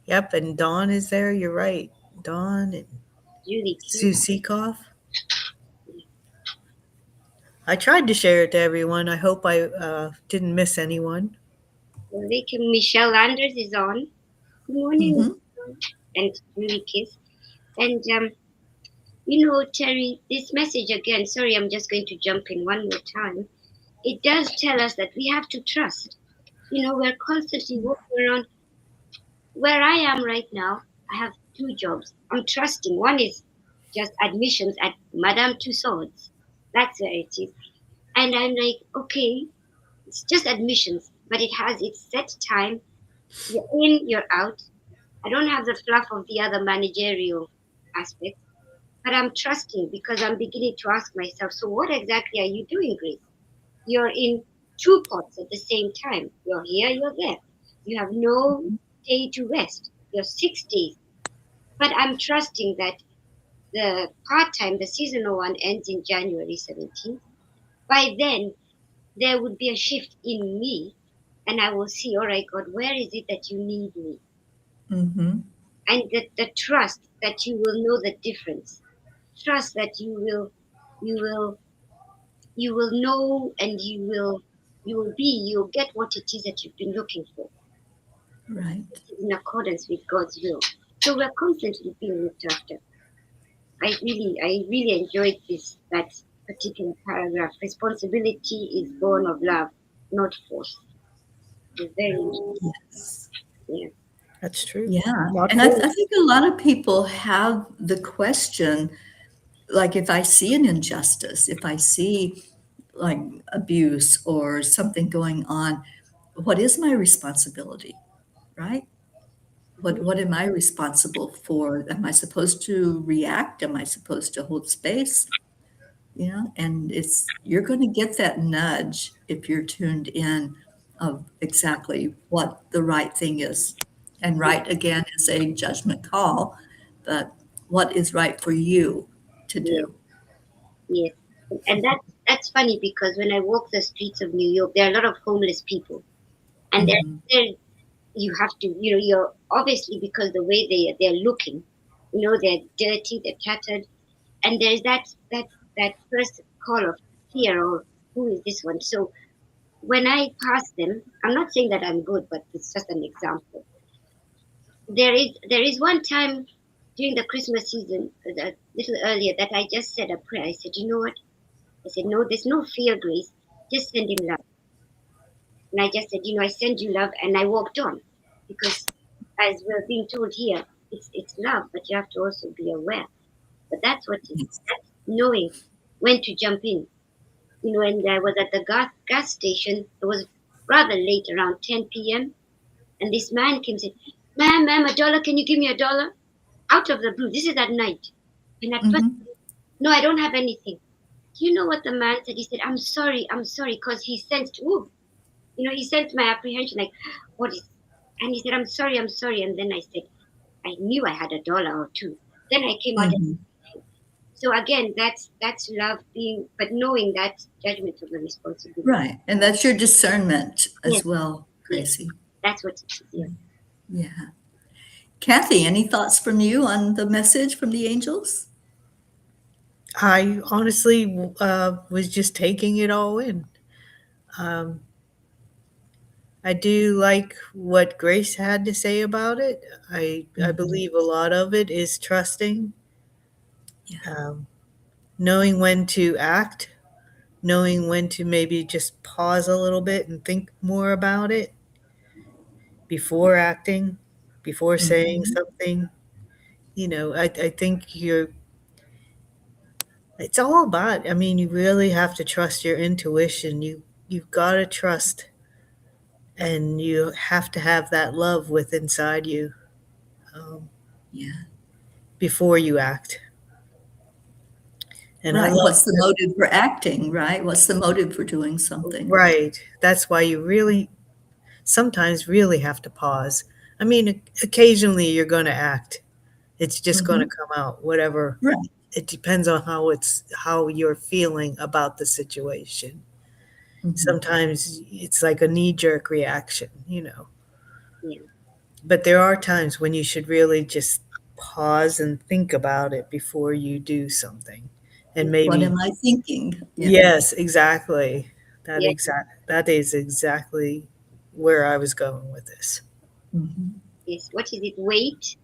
Yep, and Dawn is there. You're right. Dawn and Julie Sue Q. Seekoff. I tried to share it to everyone. I hope I didn't miss anyone. Michelle Landers is on. Good morning, Mm-hmm. and Julie Kiss. And Terry, this message again. Sorry, I'm just going to jump in one more time. It does tell us that we have to trust. We're constantly walking around. Where I am right now, I have two jobs. I'm trusting. One is just admissions at Madame Tussauds. That's where it is. And I'm like, okay, it's just admissions, but it has its set time. You're in, you're out. I don't have the fluff of the other managerial aspects, but I'm trusting because I'm beginning to ask myself, so what exactly are you doing, Grace? You're in two pots at the same time. You're here, you're there. You have no day to rest. You're 6 days. But I'm trusting that the part time, the seasonal one, ends in January 17th. By then, there would be a shift in me, and I will see, all right, God, where is it that you need me? Mm-hmm. And the trust that you will know the difference. Trust that you will, you will know, and you'll get what it is that you've been looking for. Right. It is in accordance with God's will. So we're constantly being looked after. I really enjoyed that particular paragraph. Responsibility is born of love, not force. It's very interesting. Yes. Yeah. That's true. Yeah. Not And full. I think a lot of people have the question, like if I see an injustice, if I see like abuse or something going on, what is my responsibility? Right? What am I responsible for? Am I supposed to react? Am I supposed to hold space? And you're going to get that nudge if you're tuned in of exactly what the right thing is. And right again is a judgment call, but what is right for you to Yes, do? yes. And that's funny because when I walk the streets of New York, there are a lot of homeless people, and Hmm. there you have to, you're obviously because the way they're looking, they're dirty, they're tattered, and there's that first call of fear or who is this one? So when I pass them, I'm not saying that I'm good, but it's just an example. There is one time during the Christmas season, a little earlier, that I just said a prayer. I said, you know what? I said, no, there's no fear, Grace. Just send him love. And I just said, I send you love, and I walked on, because as we're being told here, it's love, but you have to also be aware. But that's what Yes. that's knowing when to jump in. And I was at the gas station. It was rather late, around 10 p.m. And this man came and said, ma'am, a dollar, can you give me a dollar? Out of the blue. This is at night. And at first, Hmm. no, I don't have anything. Do you know what the man said? He said, I'm sorry, because he sensed, ooh, he sensed my apprehension, like, what is, and he said, I'm sorry. And then I said, I knew I had a dollar or two. Then I came out. Hmm. So again, that's love being, but knowing that judgment of the responsibility. Right. And that's your discernment Yes, as well, yes, Gracie. that's what it is. Yes. Yeah. Kathy, any thoughts from you on the message from the angels? I honestly was just taking it all in. Um, I do like what Grace had to say about it. I Mhm. believe a lot of it is trusting, Yeah. um, knowing when to act, knowing when to maybe just pause a little bit and think more about it before acting, before saying Mhm. something. I think it's all about, I mean, you really have to trust your intuition. You've got to trust, and you have to have that love with inside you, um, Yeah. before you act. And I Right. love What's the motive for acting, right? What's the motive for doing something? right. That's why you really sometimes really have to pause. I mean, occasionally you're going to act. It's just going to Mhm. come out, whatever. Right. It depends on how you're feeling about the situation. Mhm. Sometimes it's like a knee jerk reaction. Yeah. but there are times when you should really just pause and think about it before you do something. And What maybe, am I thinking? Yeah. yes, exactly. Yeah. That is exactly where I was going with this. Mhm. Yes. What is it? Wait.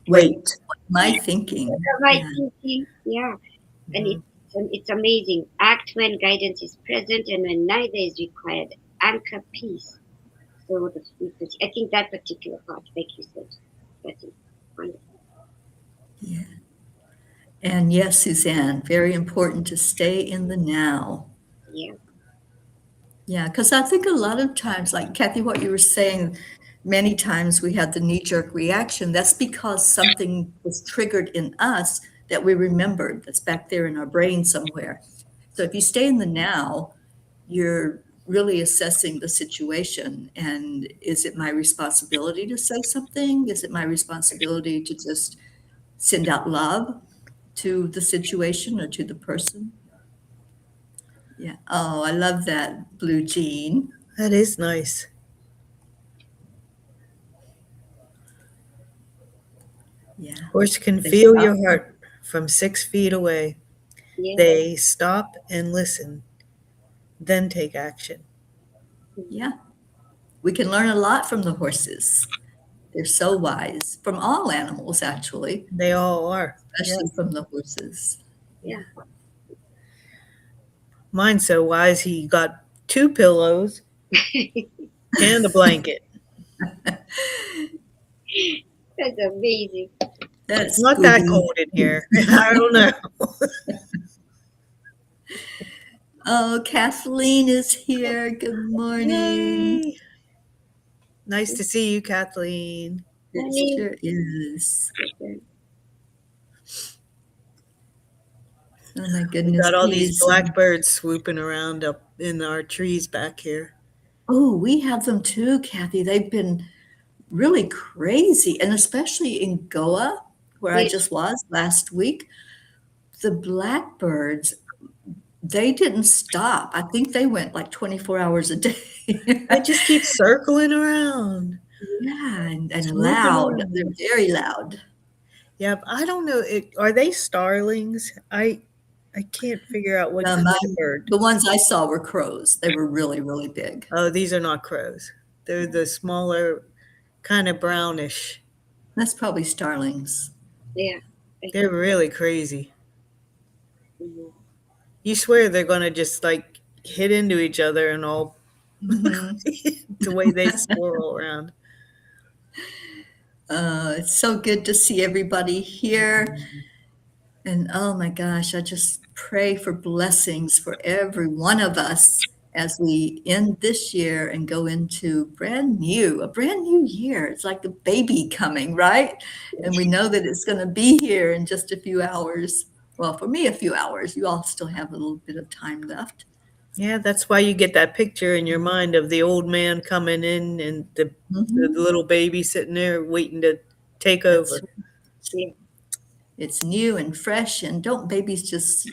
Wait. Wait, what am I thinking? What am I Yeah. thinking? Yeah. And Mhm. it's amazing. Act when guidance is present and when neither is required. Anchor peace. So the frequency. I think that particular part, like you said, that is wonderful. Yeah. And yes, Suzanne, very important to stay in the now. Yeah. Yeah, because I think a lot of times, like Kathy, what you were saying, many times we had the knee-jerk reaction. That's because something was triggered in us that we remembered, that's back there in our brain somewhere. So if you stay in the now, you're really assessing the situation. And is it my responsibility to say something? Is it my responsibility to just send out love to the situation or to the person? Yeah. Oh, I love that, Blue Jean. That is nice. Yeah. Horse can They feel stop. your heart from 6 feet away. Yeah. They stop and listen, then take action. Yeah. We can learn a lot from the horses. They're so wise from all animals, actually, They all are. especially Yes. from the horses. Yeah. Yeah. Mine's so wise he got 2 pillows and a blanket. That's amazing. It's That's not that goody. cold in here. I don't know. Oh, Kathleen is here. Good morning. Yay. Nice to see you, Kathleen. It Honey. sure is. Oh my We goodness. got all these Please. blackbirds swooping around up in our trees back here. Oh, we have them too, Kathy. They've been really crazy. And especially in Goa, where I Yeah. just was last week, the blackbirds, they didn't stop. I think they went like 24 hours a day. They just keep circling around, Yeah, and swooping loud. They're around. very loud. Yeah, I don't know. Are they starlings? I can't figure out what kind of bird. The ones I saw were crows. They were really, really big. Oh, these are not crows. They're the smaller, kind of brownish. That's probably starlings. Yeah. I They're think. really crazy. Mhm. You swear they're gonna just like hit into each other and all Mhm. the way they swirl around. It's so good to see everybody here. And oh my gosh, I just pray for blessings for every one of us as we end this year and go into a brand new year. It's like a baby coming, right? And we know that it's going to be here in just a few hours. Well, for me, a few hours. You all still have a little bit of time left. Yeah, that's why you get that picture in your mind of the old man coming in and the Mhm. little baby sitting there waiting to take That's over. Yeah. It's new and fresh, and don't babies just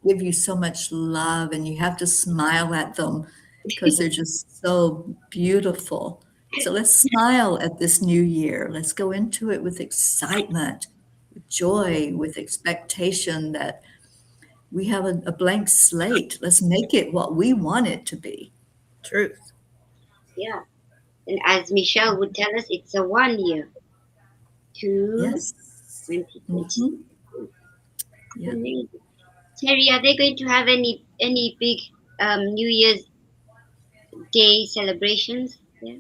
give you so much love, and you have to smile at them because they're just so beautiful. So let's smile at this new year. Let's go into it with excitement, with joy, with expectation that we have a blank slate. Let's make it what we want it to be. Truth. Yeah. And as Michelle would tell us, it's a 1 year to Yes. 2020. Hmm. Yeah. Amazing. Terry, are they going to have any big New Year's Day celebrations? Yeah.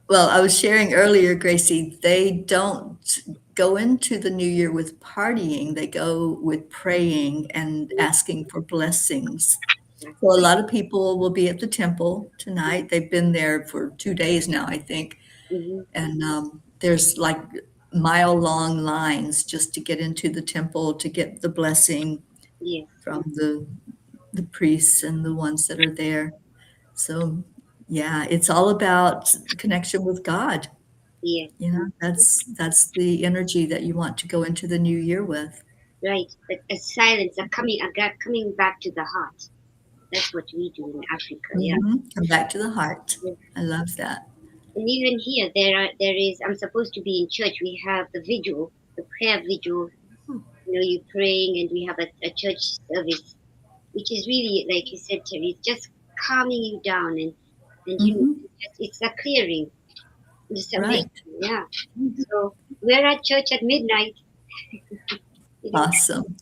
Well, I was sharing earlier, Gracie, they don't go into the new year with partying. They go with praying and asking for blessings. That's So a great. lot of people will be at the temple tonight. They've been there for 2 days now, I think. Mm-hmm. And there's like mile-long lines just to get into the temple to get the blessing Yes. from the priests and the ones that are there. So yeah, it's all about connection with God. Yes. You know, that's the energy that you want to go into the new year with. Right. A silence, coming back to the heart. That's what we do in Africa. Yeah. Come back to the heart. Yeah. I love that. And even here, there is. I'm supposed to be in church. We have the vigil, the prayer vigil. You're praying, and we have a church service, which is really, like you said, Terry, it's just calming you down, and Hmm. it's a clearing. It's amazing, Right. yeah. So we're at church at midnight. Getting Awesome.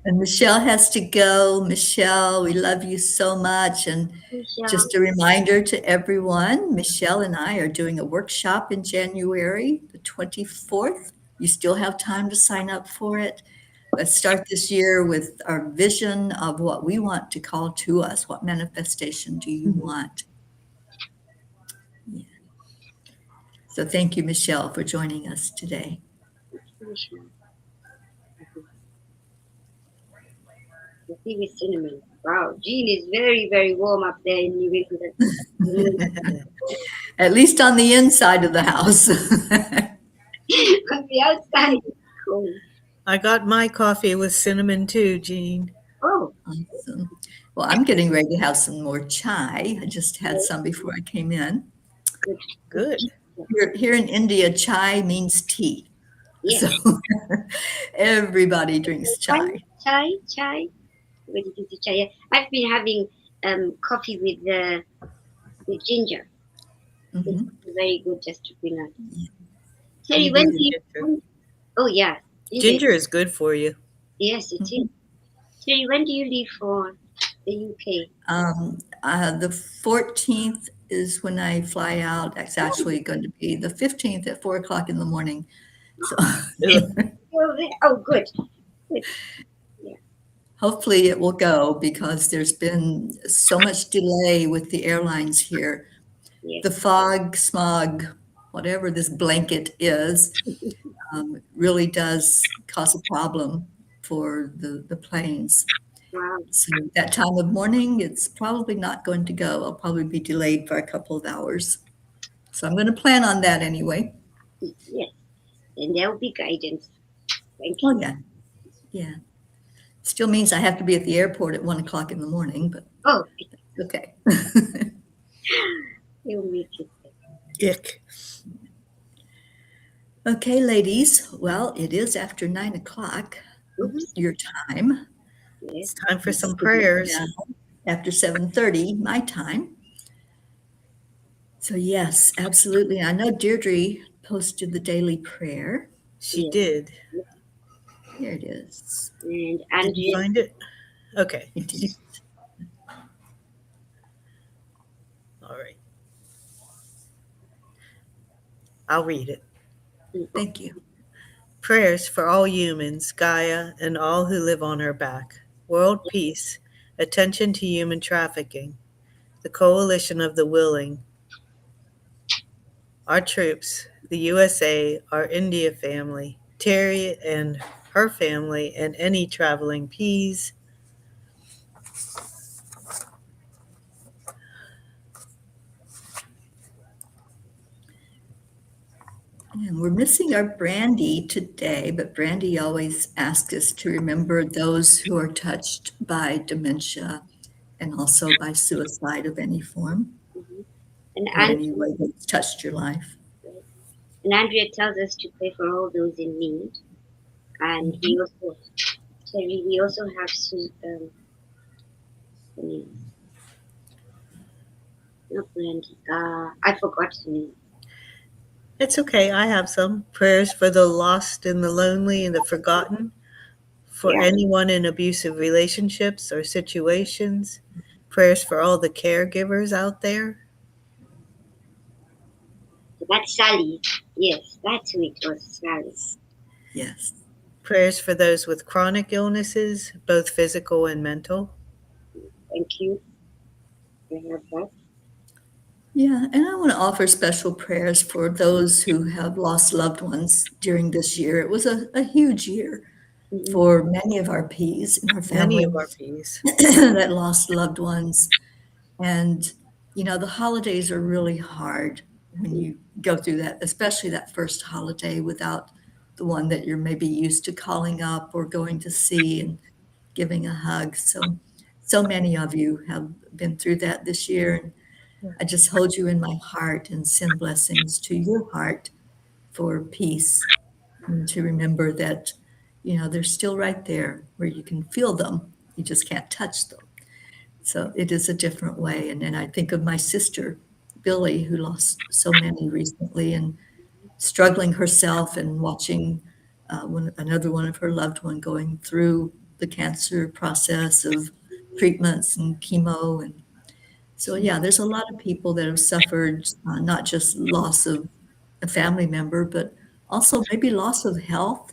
And Michelle has to go. Michelle, we love you so much. And Michelle. just a reminder to everyone, Michelle and I are doing a workshop in January the 24th. You still have time to sign up for it. Let's start this year with our vision of what we want to call to us. What manifestation do you Mhm. want? Yeah. So thank you, Michelle, for joining us today. Michelle. The tea with cinnamon. Wow, Jean is very, very warm up there in New England. At least on the inside of the house. On the outside, it's cold. I got my coffee with cinnamon too, Jean. Oh, Awesome. Well, I'm getting ready to have some more chai. I just had yes, some before I came in. good, good. Good. Here in India, chai means tea. So Yes. everybody drinks Chai, chai. chai, chai. What did you do, chai? Yeah. I've been having coffee with ginger. It's Hmm. very good just to bring out. You Terry, when do do the you? ginger. Oh yeah, ginger. Ginger is good for you. Yes, it is. Hmm. Terry, when do you leave for the UK? The 14th is when I fly out. It's actually going to be the 15th at 4 o'clock in the morning. So Oh, good, good. Yeah, hopefully it will go because there's been so much delay with the airlines here. yes. The fog, smog, whatever this blanket is, really does cause a problem for the planes. Wow. So that time of morning, it's probably not going to go. I'll probably be delayed for a couple of hours. So I'm going to plan on that anyway. Yes, and there will be guidance. Thank Oh, you. yeah. Yeah. Still means I have to be at the airport at 1 o'clock in the morning, but Oh, okay. you'll make it. Ick. Okay, ladies. Well, it is after 9 o'clock Mhm. Oops. your time. Yes. It's time for It's some prayers. after 7:30 my time. So yes, absolutely. I know Deirdre posted the daily prayer. She Yes. did. Here it is. And Did you Andrea. find it? Okay. It is. All right. I'll read it. Thank you. Prayers for all humans, Gaia, and all who live on her back. World peace. Attention to human trafficking. The coalition of the willing. Our troops, the USA, our India family, Terry and her family, and any traveling P's. And we're missing our Brandy today, but Brandy always asks us to remember those who are touched by dementia and also by suicide of any form Mhm. And or any way that's touched your life. Andrea tells us to pray for all those in need. And Mhm. Terry, we also have her name, not Brandy. I forgot her name. It's okay. I have some prayers for the lost and the lonely and the forgotten, for Yeah, anyone in abusive relationships or situations, prayers for all the caregivers out there, so that's Sally. Yes, that's who it was, Sally. Yes. prayers for those with chronic illnesses, both physical and mental. Thank you. I have that. Yeah, and I want to offer special prayers for those who have lost loved ones during this year. It was a huge year Mm-hmm. for many of our P's in our Many family of our P's. that lost loved ones. And, the holidays are really hard when you go through that, especially that first holiday without the one that you're maybe used to calling up or going to see and giving a hug. So many of you have been through that this year. I just hold you in my heart and send blessings to your heart for peace, and to remember that, they're still right there where you can feel them. You just can't touch them. So it is a different way. And then I think of my sister, Billy, who lost so many recently and struggling herself and watching another one of her loved one going through the cancer process of treatments and chemo. And so, yeah, there's a lot of people that have suffered not just loss of a family member, but also maybe loss of health,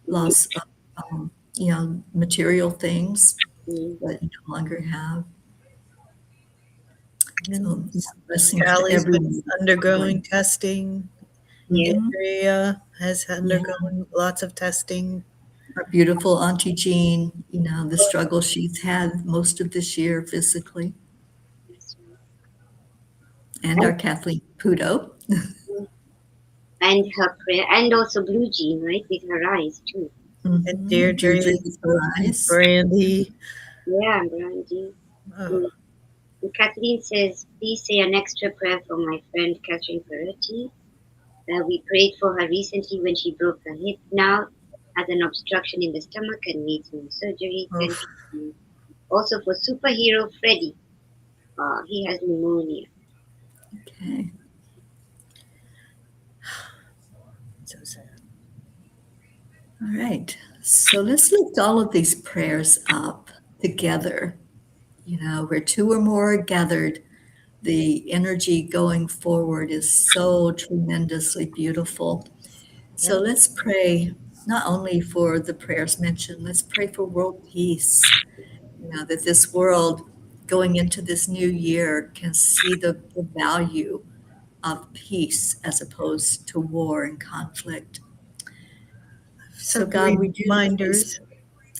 loss of, material things Mm. that you no longer have. And So, yeah, blessings to Callie's been everyone. undergoing testing. Yeah. Mhm. Andrea has Yeah, undergone lots of testing. our beautiful Auntie Jean, the struggle she's had most of this year physically, That's and right. our Kathleen Pudo. And her prayer, and also Blue Jean, right, with her eyes too. And Mhm. Deirdre Deirdre with her and eyes. Brandy. Yeah, Brandy. Oh, Mm. And Kathleen says, please say an extra prayer for my friend Catherine Peretti. We prayed for her recently when she broke her hip. Now has an obstruction in the stomach and needs more surgery. oh, Thank you. Also for superhero Freddy. He has pneumonia. Okay. so sad. All right. So let's lift all of these prayers up together. Where two or more are gathered, the energy going forward is so tremendously beautiful. So Yep. let's pray not only for the prayers mentioned, let's pray for world peace. That this world going into this new year can see the value of peace as opposed to war and conflict. So, Some God, we do lift these. reminders.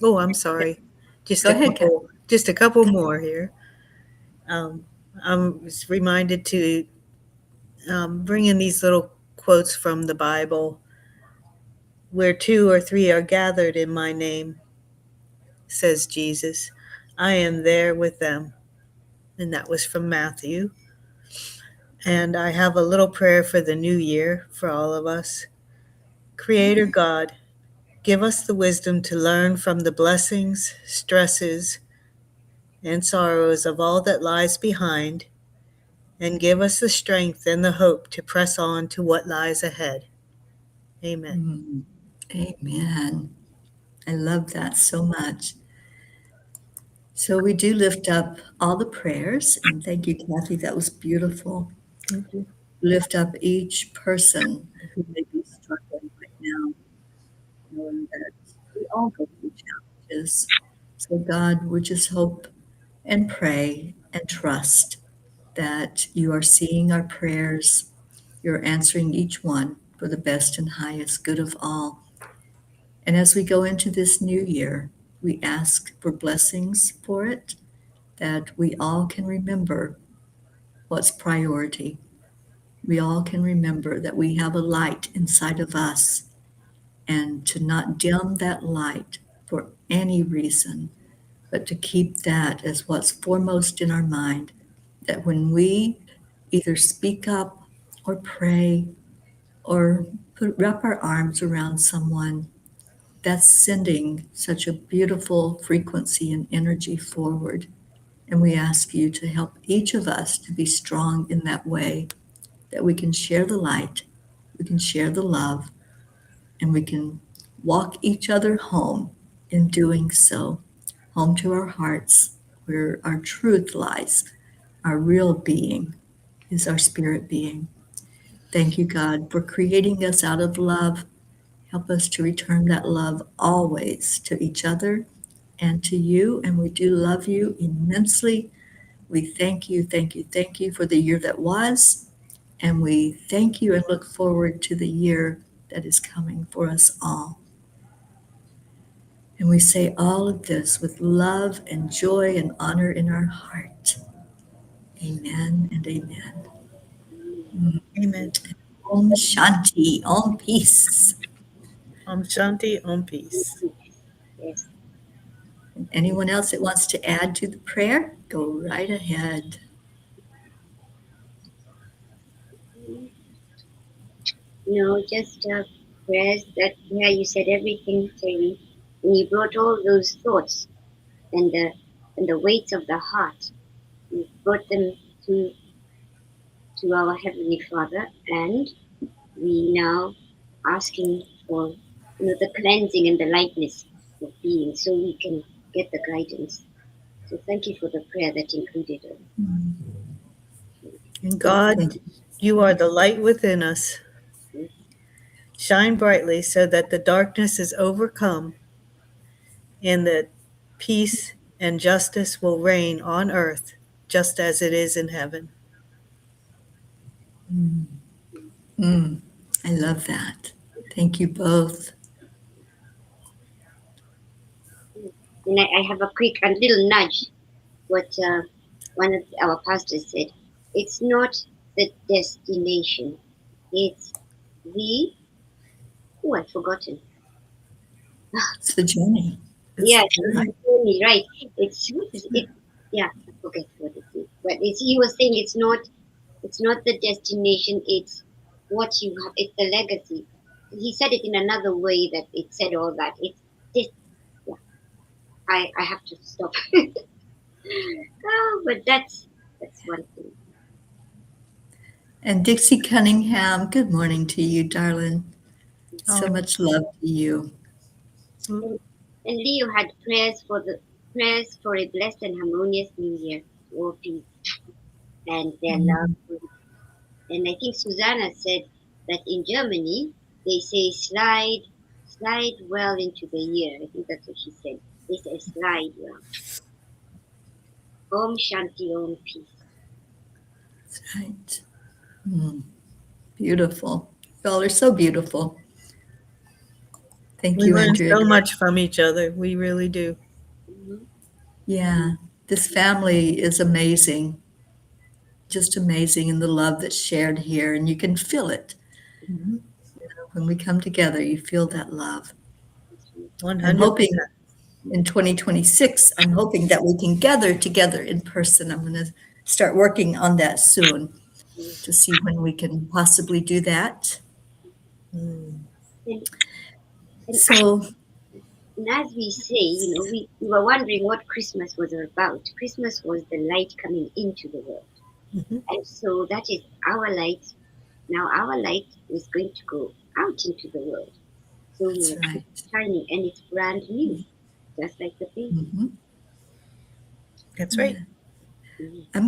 Oh, I'm Yeah, sorry. Just go a ahead, Kat. couple. Just a couple more here. Um, I was reminded to bring in these little quotes from the Bible. Where two or three are gathered in my name, says Jesus, I am there with them. And that was from Matthew. And I have a little prayer for the new year for all of us. Creator God, give us the wisdom to learn from the blessings, stresses, and sorrows of all that lies behind, and give us the strength and the hope to press on to what lies ahead. Amen. Mm, amen. I love that so much. So we do lift up all the prayers, and thank you, Kathy. That was beautiful. Thank you. Lift up each person who may be struggling right now, knowing that we all go through challenges. So, God, we just hope and pray and trust that you are seeing our prayers, you're answering each one for the best and highest good of all. And as we go into this new year, we ask for blessings for it, that we all can remember what's priority. We all can remember that we have a light inside of us, and to not dim that light for any reason, but to keep that as what's foremost in our mind. That when we either speak up or pray or wrap our arms around someone, that's sending such a beautiful frequency and energy forward. And we ask you to help each of us to be strong in that way, that we can share the light, we can share the love, and we can walk each other home in doing so, home to our hearts, where our truth lies, our real being is our spirit being. Thank you, God, for creating us out of love. Help us to return that love always to each other and to you. And we do love you immensely. We thank you, thank you, thank you for the year that was. And we thank you and look forward to the year that is coming for us all. And we say all of this with love and joy and honor in our heart. Amen and amen. Mm. Amen. Om Shanti, Om Peace. Om Shanti, Om Peace. Yes. Anyone else that wants to add to the prayer, go right ahead. just prayers that where you said everything, Terry, and you brought all those thoughts and the weights of the heart. You brought them to to our Heavenly Father, and we now asking for the cleansing and the lightness of being, so we can get the guidance. So thank you for the prayer that included it. And God, Thank you. you are the light within us. Yes. Shine brightly so that the darkness is overcome and that peace and justice will reign on earth just as it is in heaven. I love that. Thank you both. And I have a little nudge. What one of our pastors said. It's not the destination. It's the I've forgotten. It's the journey. Yeah, It's it's the journey, right? It's what is it? Yeah, I forget what it is. But he was saying it's not the destination. It's what you have. It's the legacy. He said it in another way that it said all that. It's this. Yeah, I have to stop. But that's one thing. And Dixie Cunningham, good morning to you, darling. So Oh. much love to you. And Leo had prayers for a blessed and harmonious New Year, all peace and their love. And I think Susanna said that in Germany they say slide well into the year. I think that's what she said. They say slide well. Om Shanti Om peace. That's right. Beautiful. Y'all are so beautiful. Thank We you, learn Andrea. so much from each other. We really do. Mm-hmm. Yeah, this family is amazing. Just amazing in the love that's shared here, and you can feel it. Mhm. When we come together, you feel that love. I'm 100%. hoping in 2026, I'm hoping that we can gather together in person. I'm going to start working on that soon to see when we can possibly do that. Mm. And, and, So, and as we say, we were wondering what Christmas was about. Christmas was the light coming into the world. Mhm. And so that is our light. Now our light is going to go out into the world. So we that's are right. shining and it's brand new, just like the baby. Mhm. That's right. Mhm. I'm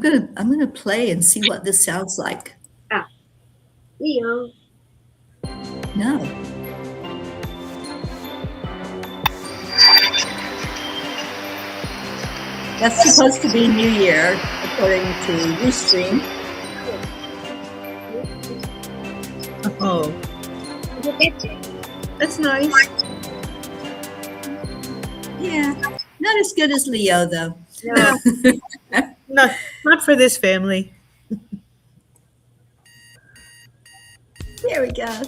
gonna play and see what this sounds like. Ah, Leo. No. That's supposed to be New Year, according to Restream. Oh, You get it? that's nice. Yeah, not as good as Leo, though. No. Not for this family. There we go.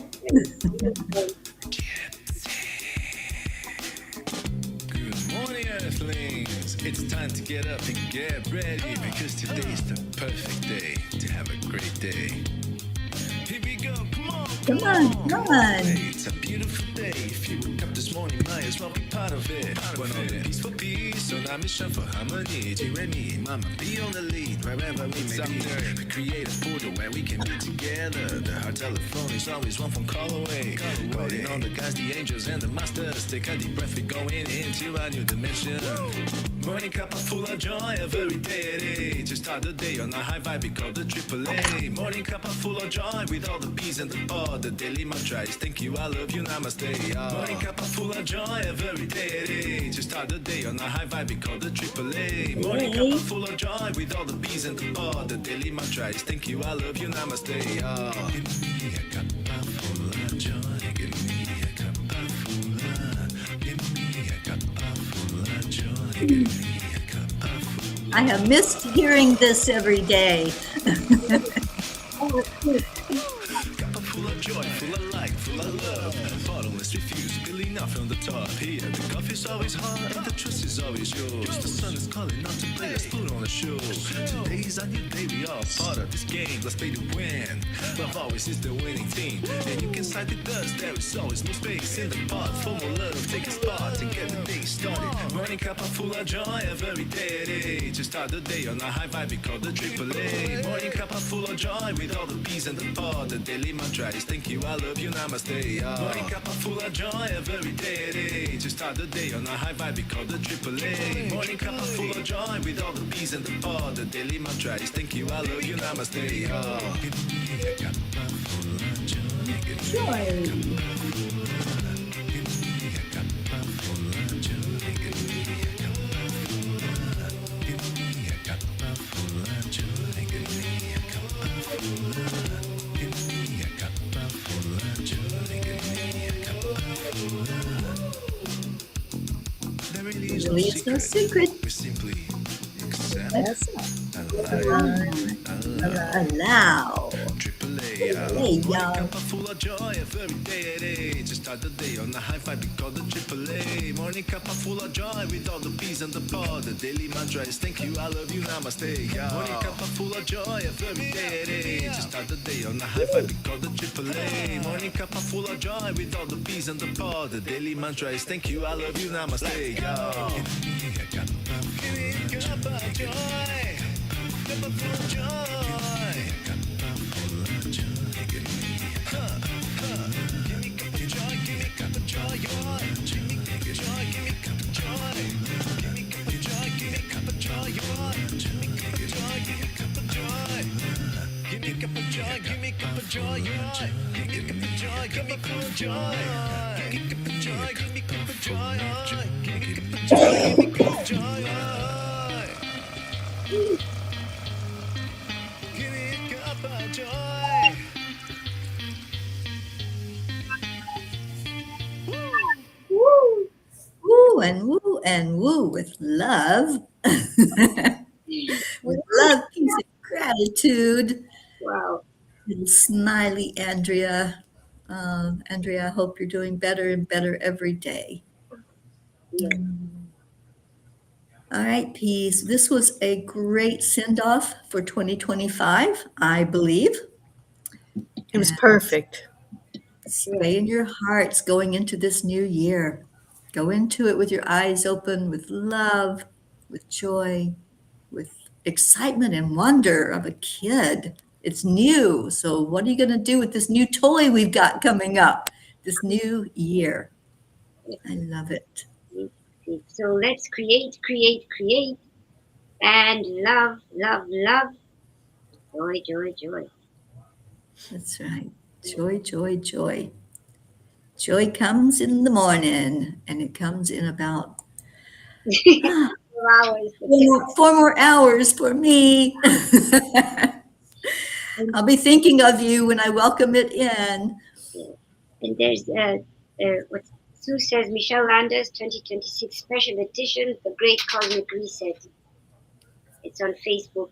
Good morning, Earthlings! It's time to get up and get ready because today's the perfect day to have a great day. Here we go, come on! Come on. It's a beautiful day. If you woke up this morning, might as well be part of it. We're on a peaceful peace, on our mission for harmony. You and me, mama, be on the lead wherever we may be. We create a portal where we can be together. The heart telephone is always one phone call away. Calling on the guys, the angels, and the masters. Take a deep breath, we're going into a new dimension. Morning cup full of joy every day. To start the day on a high vibe, we call the AAA. Morning cup full of joy with all the P's and the bar. The daily mantra is thank you, I love you, namaste. Morning cup full of joy every day. To start the day on a high vibe, we call the AAA. Morning cup full of joy with all the P's and the bar. The daily mantra is thank you, I love you, namaste. Give me a cup full of joy. Give me a cup full of. Give me a cup full of joy. Give me a cup full. I have missed hearing this every day. Cup full of joy, full of light, full of love. Bottomless refuse, believe pulling out from the top here. The coffee's always hot and the trust is always yours. The sun is calling out to play, let's put on a show. Today's a new day, we are part of this game. Let's play to win. Love always is the winning team. And you can side with us, there is always no space in the pot. For more love, take a spot to get the day started. Morning cuppa full of joy every day. To start the day on a high vibe, we call the AAA. Morning cuppa full of joy with all the peas and the pod. The daily mantra is thank you, I love you, namaste. Morning cuppa full of joy every day. To start the day on a high vibe, we call the AAA. Morning cuppa full of joy with all the peas and the pod. The daily mantra is thank you, I love you, namaste. Give me a cuppa full of joy. Joy. Really is no secret. We simply accept, That's allow. allow. AAA, Hey, y'all. Morning cuppa full of joy every day. To start the day on a high five, we call the AAA. Morning cuppa full of joy with all the peas and the pod. The daily mantra is thank you, I love you, namaste. Morning cuppa full of joy every day. To start the day on a high five, we call the AAA. Morning cuppa full of joy with all the peas and the pod. The daily mantra is thank you, I love you, namaste. Give me a cup of joy. Cup of joy. Woo and woo and woo with love. With love, peace, and gratitude. Wow. Little smiley Andrea. Andrea, I hope you're doing better and better every day. Yeah. All right, peace. This was a great send-off for 2025, I believe. It was perfect. Stay in your hearts going into this new year. Go into it with your eyes open, with love, with joy, with excitement and wonder of a kid. It's new. So what are you going to do with this new toy we've got coming up this new year? I love it. So let's create, and love, love, love. Joy, joy, joy. That's right. Joy, joy, joy. Joy comes in the morning, and it comes in about 4 hours. 4 more hours for me. I'll be thinking of you when I welcome it in. And there's what Sue says, Michelle Landers, 2026 special edition, The Great Cosmic Reset. It's on Facebook.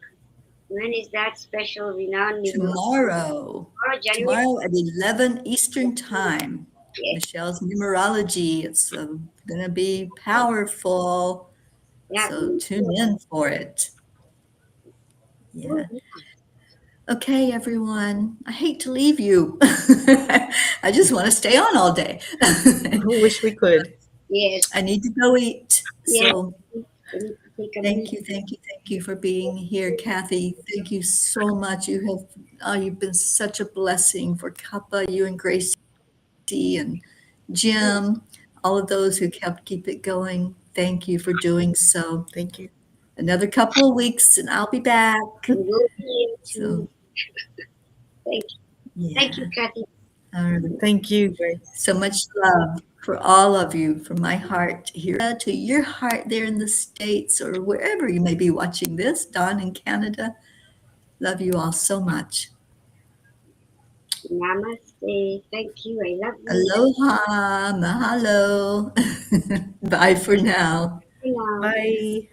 When is that special renowned? Tomorrow at 11 Eastern Time. Yes. Michelle's numerology. It's going to be powerful. Yeah. So tune in for it. Yeah. Okay, everyone. I hate to leave you. I just want to stay on all day. I wish we could. Yes. I need to go eat. Yeah. So thank you for being here, Kathy. Thank you so much. You've been such a blessing for Cuppa, you and Gracie and Jim, all of those who keep it going. Thank you for doing so. Thank you. Another couple of weeks and I'll be back. So, thank you. Yeah. Thank you, Kathy. All right. Thank you, Grace. So much love for all of you, from my heart here to your heart there in the States or wherever you may be watching this. Don in Canada. Love you all so much. Namaste. Thank you. I love you. Aloha. Mahalo. Bye for now. Bye now. Bye.